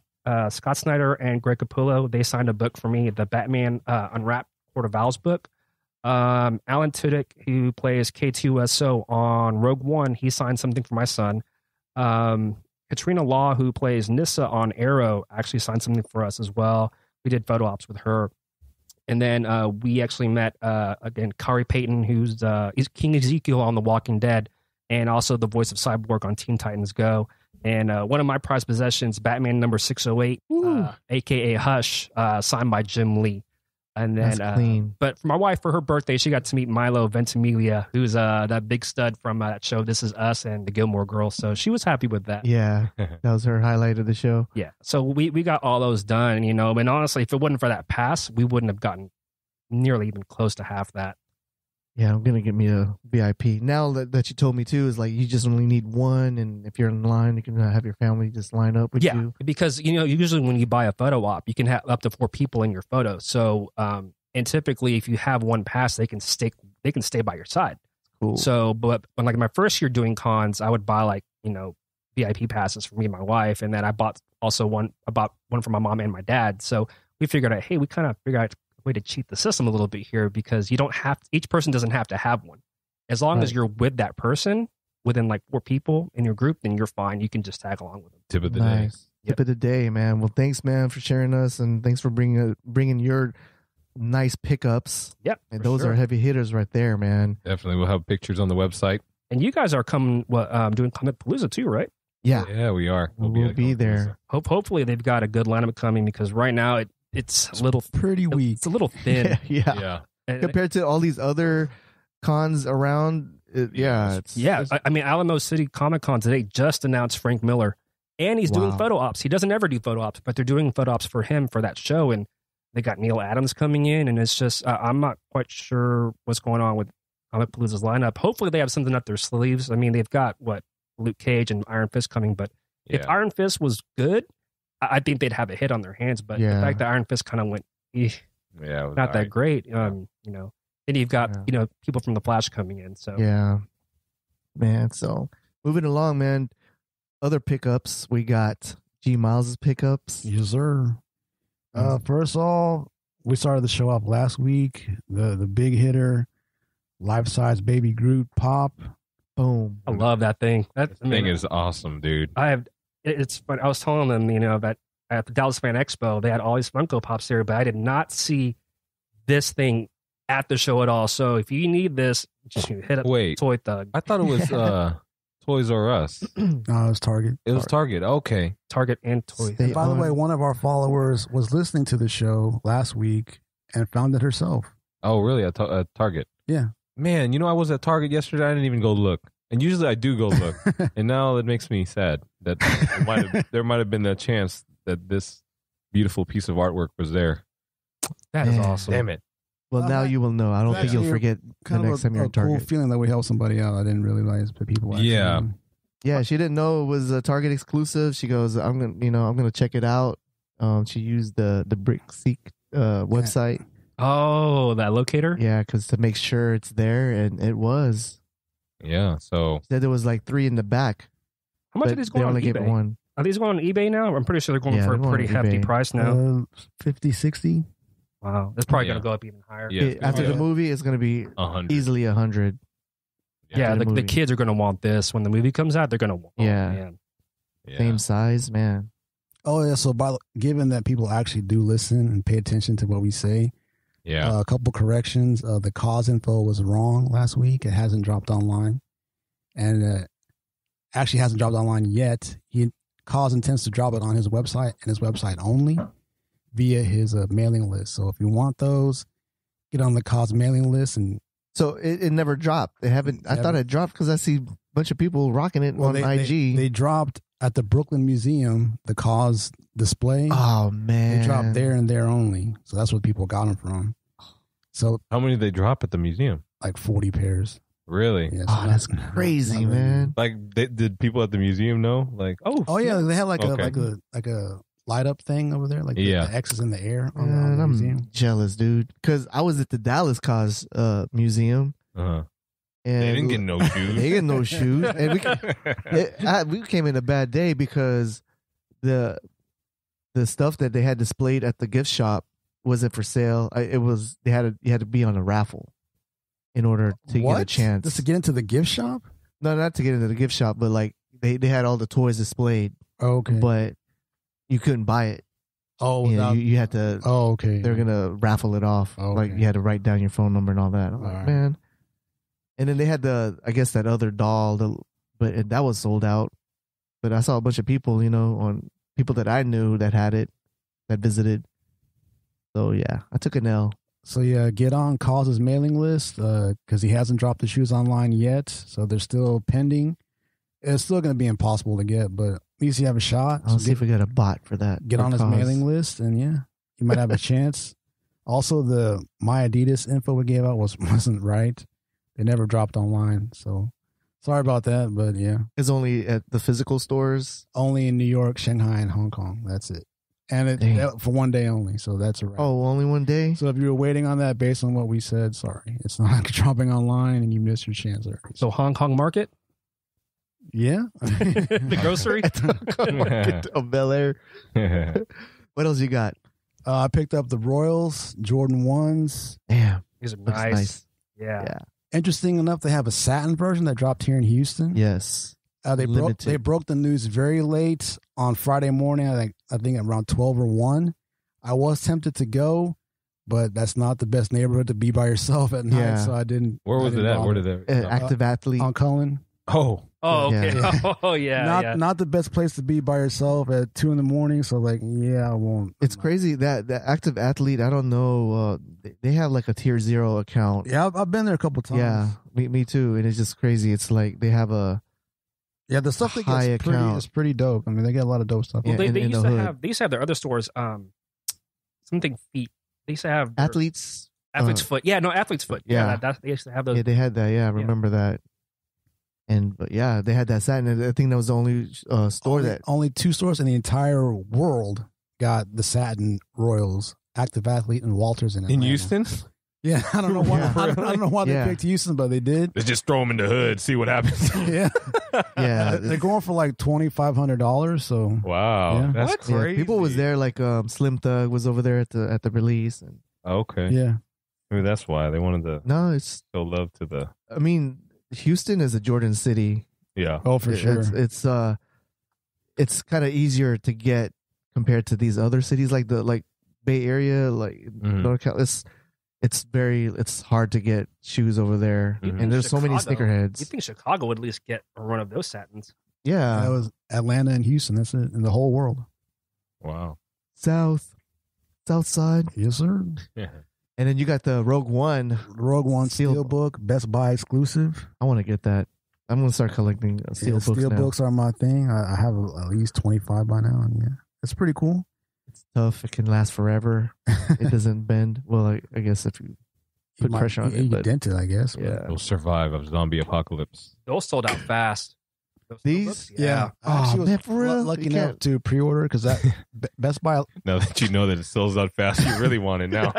Speaker 5: Scott Snyder and Greg Capullo. They signed a book for me, the Batman Unwrapped Court of Owls book. Alan Tudyk, who plays K2SO on Rogue One, he signed something for my son. Katrina Law, who plays Nissa on Arrow, actually signed something for us as well. We did photo ops with her. And then we actually met, again, Kari Payton, who's King Ezekiel on The Walking Dead, and also the voice of Cyborg on Teen Titans Go. And one of my prized possessions, Batman number 608, a.k.a. Hush, signed by Jim Lee. And then,
Speaker 2: clean.
Speaker 5: But for my wife, for her birthday, she got to meet Milo Ventimiglia, who's that big stud from that show This Is Us and the Gilmore Girls. So she was happy with that.
Speaker 2: Yeah, that was her highlight of the show.
Speaker 5: Yeah, so we got all those done, And honestly, if it wasn't for that pass, we wouldn't have gotten nearly even close to half that.
Speaker 2: Yeah, I'm gonna get me a VIP. Now that you told me too, is like you just only need one, and if you're in line, you can have your family just line up with you.
Speaker 5: Yeah, because usually when you buy a photo op, you can have up to 4 people in your photo. So, and typically, if you have one pass, they can stay by your side.
Speaker 2: Cool.
Speaker 5: So, but when like my first year doing cons, I would buy like VIP passes for me and my wife, and then I bought one for my mom and my dad. So we figured out, hey, we kind of figured out way to cheat the system a little bit here, because each person doesn't have to have one. As long as you're with that person within like 4 people in your group, then you're fine. You can just tag along with them.
Speaker 3: Tip of the day.
Speaker 2: Tip of the day, man. Well, thanks, man, for sharing us, and thanks for bringing your nice pickups.
Speaker 5: Yep.
Speaker 2: And those are heavy hitters right there, man.
Speaker 3: Definitely. We'll have pictures on the website.
Speaker 5: And you guys are coming, doing Comic Palooza too, right?
Speaker 2: Yeah.
Speaker 3: Yeah, we are.
Speaker 2: We'll be there.
Speaker 5: Hopefully they've got a good lineup coming, because right now it's a little
Speaker 4: pretty weak.
Speaker 5: It's a little thin.
Speaker 2: Yeah. Compared to all these other cons around, I mean, Alamo City Comic Con today just announced Frank Miller, and he's doing photo ops. He doesn't ever do photo ops, but they're doing photo ops for him for that show, and they got Neil Adams coming in, and it's just I'm not quite sure what's going on with Comic Palooza's lineup. Hopefully they have something up their sleeves. I mean, they've got Luke Cage and Iron Fist coming, but if Iron Fist was good, I think they'd have a hit on their hands. But the fact that Iron Fist kind of went, not that great. You know, then you've got people from the Flash coming in. So man. So moving along, man. Other pickups, we got G Miles's pickups.
Speaker 4: Yes, sir. First of all, we started the show off last week. The big hitter, life-size baby Groot pop.
Speaker 2: Boom.
Speaker 5: I love that thing. That
Speaker 3: thing is awesome, dude.
Speaker 5: It's fun. I was telling them, that at the Dallas Fan Expo, they had all these Funko Pops there, but I did not see this thing at the show at all. So if you need this, just hit up Toy Thug.
Speaker 3: I thought it was Toys R Us.
Speaker 4: No, it was Target.
Speaker 3: It was Target. Okay.
Speaker 5: Target and Toys.
Speaker 4: And by the way, one of our followers was listening to the show last week and found it herself.
Speaker 3: Oh, really? At Target?
Speaker 4: Yeah.
Speaker 3: Man, I was at Target yesterday. I didn't even go look. And usually I do go look. And now it makes me sad that there might have been a chance that this beautiful piece of artwork was there.
Speaker 5: That is awesome.
Speaker 3: Damn it.
Speaker 2: Well, now you will know. I don't think you'll forget the next time you're at Target.
Speaker 4: Cool feeling that we help somebody out. I didn't realize that people.
Speaker 2: Yeah, she didn't know it was a Target exclusive. She goes, I'm gonna check it out. She used the BrickSeek website.
Speaker 5: Oh, that locator.
Speaker 2: Yeah, because to make sure it's there, and it was.
Speaker 3: Yeah, so
Speaker 2: she said there was like 3 in the back.
Speaker 5: How much are these going on eBay? Gave one. Are these going on eBay now? I'm pretty sure they're going for a pretty hefty price now.
Speaker 4: 50, 60.
Speaker 5: Wow, that's probably going to go up even higher.
Speaker 2: Yeah, after the movie, it's going to be
Speaker 3: 100.
Speaker 2: Easily 100.
Speaker 5: Yeah, the kids are going to want this when the movie comes out. They're going to want. Man.
Speaker 2: Same size, man.
Speaker 4: Oh yeah. So given that people actually do listen and pay attention to what we say, a couple corrections. The cause info was wrong last week. It hasn't dropped online, and actually hasn't dropped online yet. Cause intends to drop it on his website and his website only, via his mailing list. So if you want those, get on the Cause mailing list. And
Speaker 2: so it never dropped. They haven't. I thought it dropped because I see a bunch of people rocking it on IG.
Speaker 4: They dropped at the Brooklyn Museum the Cause display.
Speaker 2: Oh man,
Speaker 4: they dropped there and there only. So that's what people got them from. So
Speaker 3: how many did they drop at the museum?
Speaker 4: Like 40 pairs.
Speaker 3: Really?
Speaker 2: Yeah, so that's crazy, man.
Speaker 3: Like, did people at the museum know? Like,
Speaker 4: yeah, they had like a light up thing over there, like the X's in the air. On the museum.
Speaker 2: I'm jealous, dude, because I was at the Dallas Cause museum.
Speaker 3: And they didn't get no shoes.
Speaker 2: They get no shoes, and we came in a bad day because the stuff that they had displayed at the gift shop wasn't for sale. You had to be on a raffle in order to get a chance.
Speaker 4: Just to get into the gift shop?
Speaker 2: No, not to get into the gift shop, but like they had all the toys displayed.
Speaker 4: Oh, okay.
Speaker 2: But you couldn't buy it.
Speaker 4: Oh,
Speaker 2: you had to.
Speaker 4: Oh, okay.
Speaker 2: They're gonna raffle it off.
Speaker 4: Okay.
Speaker 2: Like you had to write down your phone number and all that. I'm like, man. And then they had that other doll, but that was sold out. But I saw a bunch of people, on people that I knew that had it, that visited. So yeah, I took an L.
Speaker 4: So yeah, get on Cause's mailing list because he hasn't dropped the shoes online yet. So they're still pending. It's still going to be impossible to get, but at least you have a shot.
Speaker 2: I'll see if we got a bot for that.
Speaker 4: Get on his mailing list, and you might have a chance. Also, the My Adidas info we gave out wasn't right. They never dropped online, so sorry about that. But yeah,
Speaker 2: it's only at the physical stores.
Speaker 4: Only in New York, Shanghai, and Hong Kong. That's it. And for one day only, so that's a wrap.
Speaker 2: Oh, only one day?
Speaker 4: So if you were waiting on that based on what we said, sorry. It's not dropping online and you missed your chance already.
Speaker 5: So Hong Kong market?
Speaker 4: Yeah.
Speaker 5: The grocery?
Speaker 2: Hong Kong market of Bel Air. What else you got?
Speaker 4: I picked up the Royals, Jordan 1s.
Speaker 2: Damn.
Speaker 5: These are nice. Yeah.
Speaker 4: Interesting enough, they have a satin version that dropped here in Houston.
Speaker 2: Yes.
Speaker 4: They broke the news very late on Friday morning. I think around 12 or 1. I was tempted to go, but that's not the best neighborhood to be by yourself at night.
Speaker 2: Yeah.
Speaker 4: So I didn't.
Speaker 3: Where was it at? Where did it?
Speaker 2: Active athlete.
Speaker 4: On Cullen.
Speaker 3: Oh,
Speaker 5: okay.
Speaker 2: Yeah.
Speaker 5: Oh, yeah.
Speaker 4: Not the best place to be by yourself at 2 a.m. So like, yeah, I won't.
Speaker 2: It's crazy that the active athlete. I don't know. They have like a tier 0 account.
Speaker 4: Yeah, I've been there a couple times.
Speaker 2: Yeah, me too. And it's just crazy. It's like they have a
Speaker 4: the stuff they
Speaker 2: high
Speaker 4: get
Speaker 2: account.
Speaker 4: is pretty dope. I mean, they get a lot of dope stuff.
Speaker 5: Well,
Speaker 2: Yeah,
Speaker 5: they
Speaker 2: in
Speaker 5: used
Speaker 2: the
Speaker 5: to
Speaker 2: hood.
Speaker 5: have their other stores. Something feet. They used to have
Speaker 2: Athletes.
Speaker 5: Athlete's Foot. Yeah, no, Athlete's Foot.
Speaker 2: Yeah.
Speaker 5: They used to have those.
Speaker 2: Yeah, they had that. Yeah, I remember that. And but yeah, they had that satin. And I think that was the only store that
Speaker 4: only 2 stores in the entire world got the satin Royals, Active Athlete, and Walters in Atlanta.
Speaker 3: Houston?
Speaker 4: Yeah, I don't know why.
Speaker 2: Yeah.
Speaker 4: I don't know why they
Speaker 2: Yeah.
Speaker 4: picked Houston, but they did.
Speaker 3: Let's just throw them in the hood, see what happens.
Speaker 4: Yeah,
Speaker 2: yeah.
Speaker 4: they're going for like $2,500. So
Speaker 3: Wow,
Speaker 4: Yeah.
Speaker 3: that's
Speaker 5: What?
Speaker 3: crazy.
Speaker 2: Yeah, people was there like Slim Thug was over there at the release. And
Speaker 3: Okay,
Speaker 4: yeah,
Speaker 3: maybe that's why they wanted to
Speaker 2: no, it's
Speaker 3: show love to the.
Speaker 2: I mean, Houston is a Jordan city.
Speaker 3: Yeah,
Speaker 4: oh for sure.
Speaker 2: It's kind of easier to get compared to these other cities like the Bay Area, like North Carolina. It's hard to get shoes over there, and there's so many
Speaker 5: Chicago.
Speaker 2: sneakerheads.
Speaker 5: You think Chicago would at least get a run of those satins?
Speaker 2: Yeah,
Speaker 4: That was Atlanta and Houston. That's it in the whole world.
Speaker 3: wow.
Speaker 2: South side,
Speaker 4: Yes, sir.
Speaker 3: Yeah.
Speaker 2: and then you got the Rogue One.
Speaker 4: Rogue One
Speaker 2: Steel-
Speaker 4: Steelbook, Best Buy exclusive.
Speaker 2: I want to get that. I'm gonna start collecting steel books now.
Speaker 4: Steelbooks are my thing. I have at least 25 by now, and yeah, it's pretty cool.
Speaker 2: It's tough. It can last forever. It doesn't bend. Well, I guess if you put pressure on it,
Speaker 4: you
Speaker 2: but
Speaker 4: dent it, I guess. but-
Speaker 2: yeah.
Speaker 3: They'll survive a zombie apocalypse.
Speaker 5: Those sold out fast. Those
Speaker 2: These?
Speaker 5: books,
Speaker 4: Yeah, I
Speaker 2: Oh,
Speaker 4: actually was
Speaker 2: man, for real?
Speaker 4: lucky
Speaker 2: You
Speaker 4: enough
Speaker 2: can't-
Speaker 4: to pre-order because that Best Buy
Speaker 3: Now that you know that it sells out fast, you really want it now.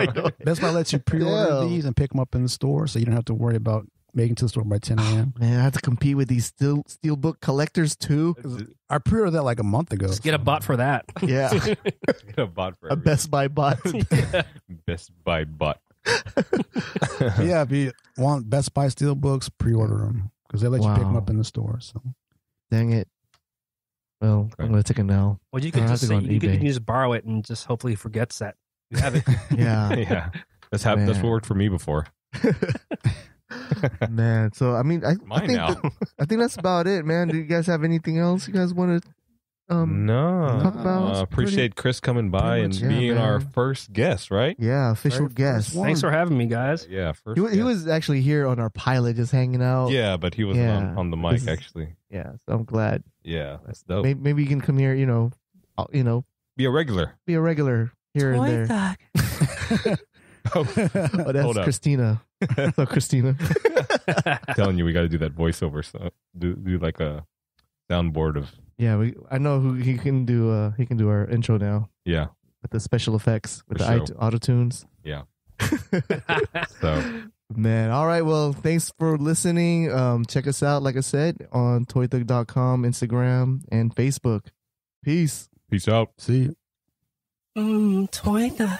Speaker 4: Best Buy lets you pre-order
Speaker 2: Yeah.
Speaker 4: these and pick them up in the store, so you don't have to worry about making it to the store by 10 a.m.
Speaker 2: Man, I have to compete with these steel book collectors too.
Speaker 4: I pre-ordered that like a month ago.
Speaker 5: Just get a bot for that.
Speaker 2: Yeah,
Speaker 3: Get a bot for
Speaker 2: a
Speaker 3: everything.
Speaker 2: Best Buy bot.
Speaker 3: Best Buy bot.
Speaker 4: Yeah, if you want Best Buy Steelbooks, pre-order them because they let you pick them
Speaker 2: Wow.
Speaker 4: up in the store. So
Speaker 2: Dang it. Well, I'm gonna take it now.
Speaker 5: Well, you
Speaker 2: I
Speaker 5: could
Speaker 2: have
Speaker 5: just
Speaker 2: to
Speaker 5: say,
Speaker 2: go on
Speaker 5: you
Speaker 2: eBay.
Speaker 5: can just borrow it and just hopefully he forgets that you have it.
Speaker 2: Yeah,
Speaker 3: Yeah, that's what
Speaker 2: Man.
Speaker 3: worked for me before.
Speaker 2: man. So I mean, I
Speaker 3: Mine
Speaker 2: think
Speaker 3: now.
Speaker 2: I think that's about it, man. Do you guys have anything else you guys want to?
Speaker 3: No,
Speaker 2: talk about-
Speaker 3: appreciate Chris coming by
Speaker 2: pretty
Speaker 3: and
Speaker 2: much, yeah,
Speaker 3: being our
Speaker 2: man.
Speaker 3: first guest, right?
Speaker 2: Yeah, official
Speaker 4: Very
Speaker 2: guest.
Speaker 4: first one.
Speaker 5: Thanks for having me, guys.
Speaker 3: Yeah, first.
Speaker 2: He
Speaker 3: guest.
Speaker 2: was actually here on our pilot, just hanging out.
Speaker 3: Yeah, but he was
Speaker 2: Yeah.
Speaker 3: on the
Speaker 2: This
Speaker 3: mic
Speaker 2: is-
Speaker 3: actually.
Speaker 2: yeah. So I'm glad.
Speaker 3: Yeah, that's dope.
Speaker 2: Maybe you can come here.
Speaker 3: Be a regular.
Speaker 2: Be a regular here and there.
Speaker 3: Oh,
Speaker 2: Oh, that's
Speaker 3: hold up.
Speaker 2: Christina. Oh, Christina.
Speaker 3: Telling you, we got to do that voiceover. So do like a soundboard of
Speaker 2: Yeah, I know who he can do. He can do our intro now
Speaker 3: yeah.
Speaker 2: with the special effects with
Speaker 3: For
Speaker 2: the
Speaker 3: sure.
Speaker 2: auto tunes.
Speaker 3: Yeah. So
Speaker 2: Man, all right. Well, thanks for listening. Check us out, like I said, on toythug.com, Instagram, and Facebook. Peace.
Speaker 3: peace out.
Speaker 4: see you.
Speaker 1: Toy Thug.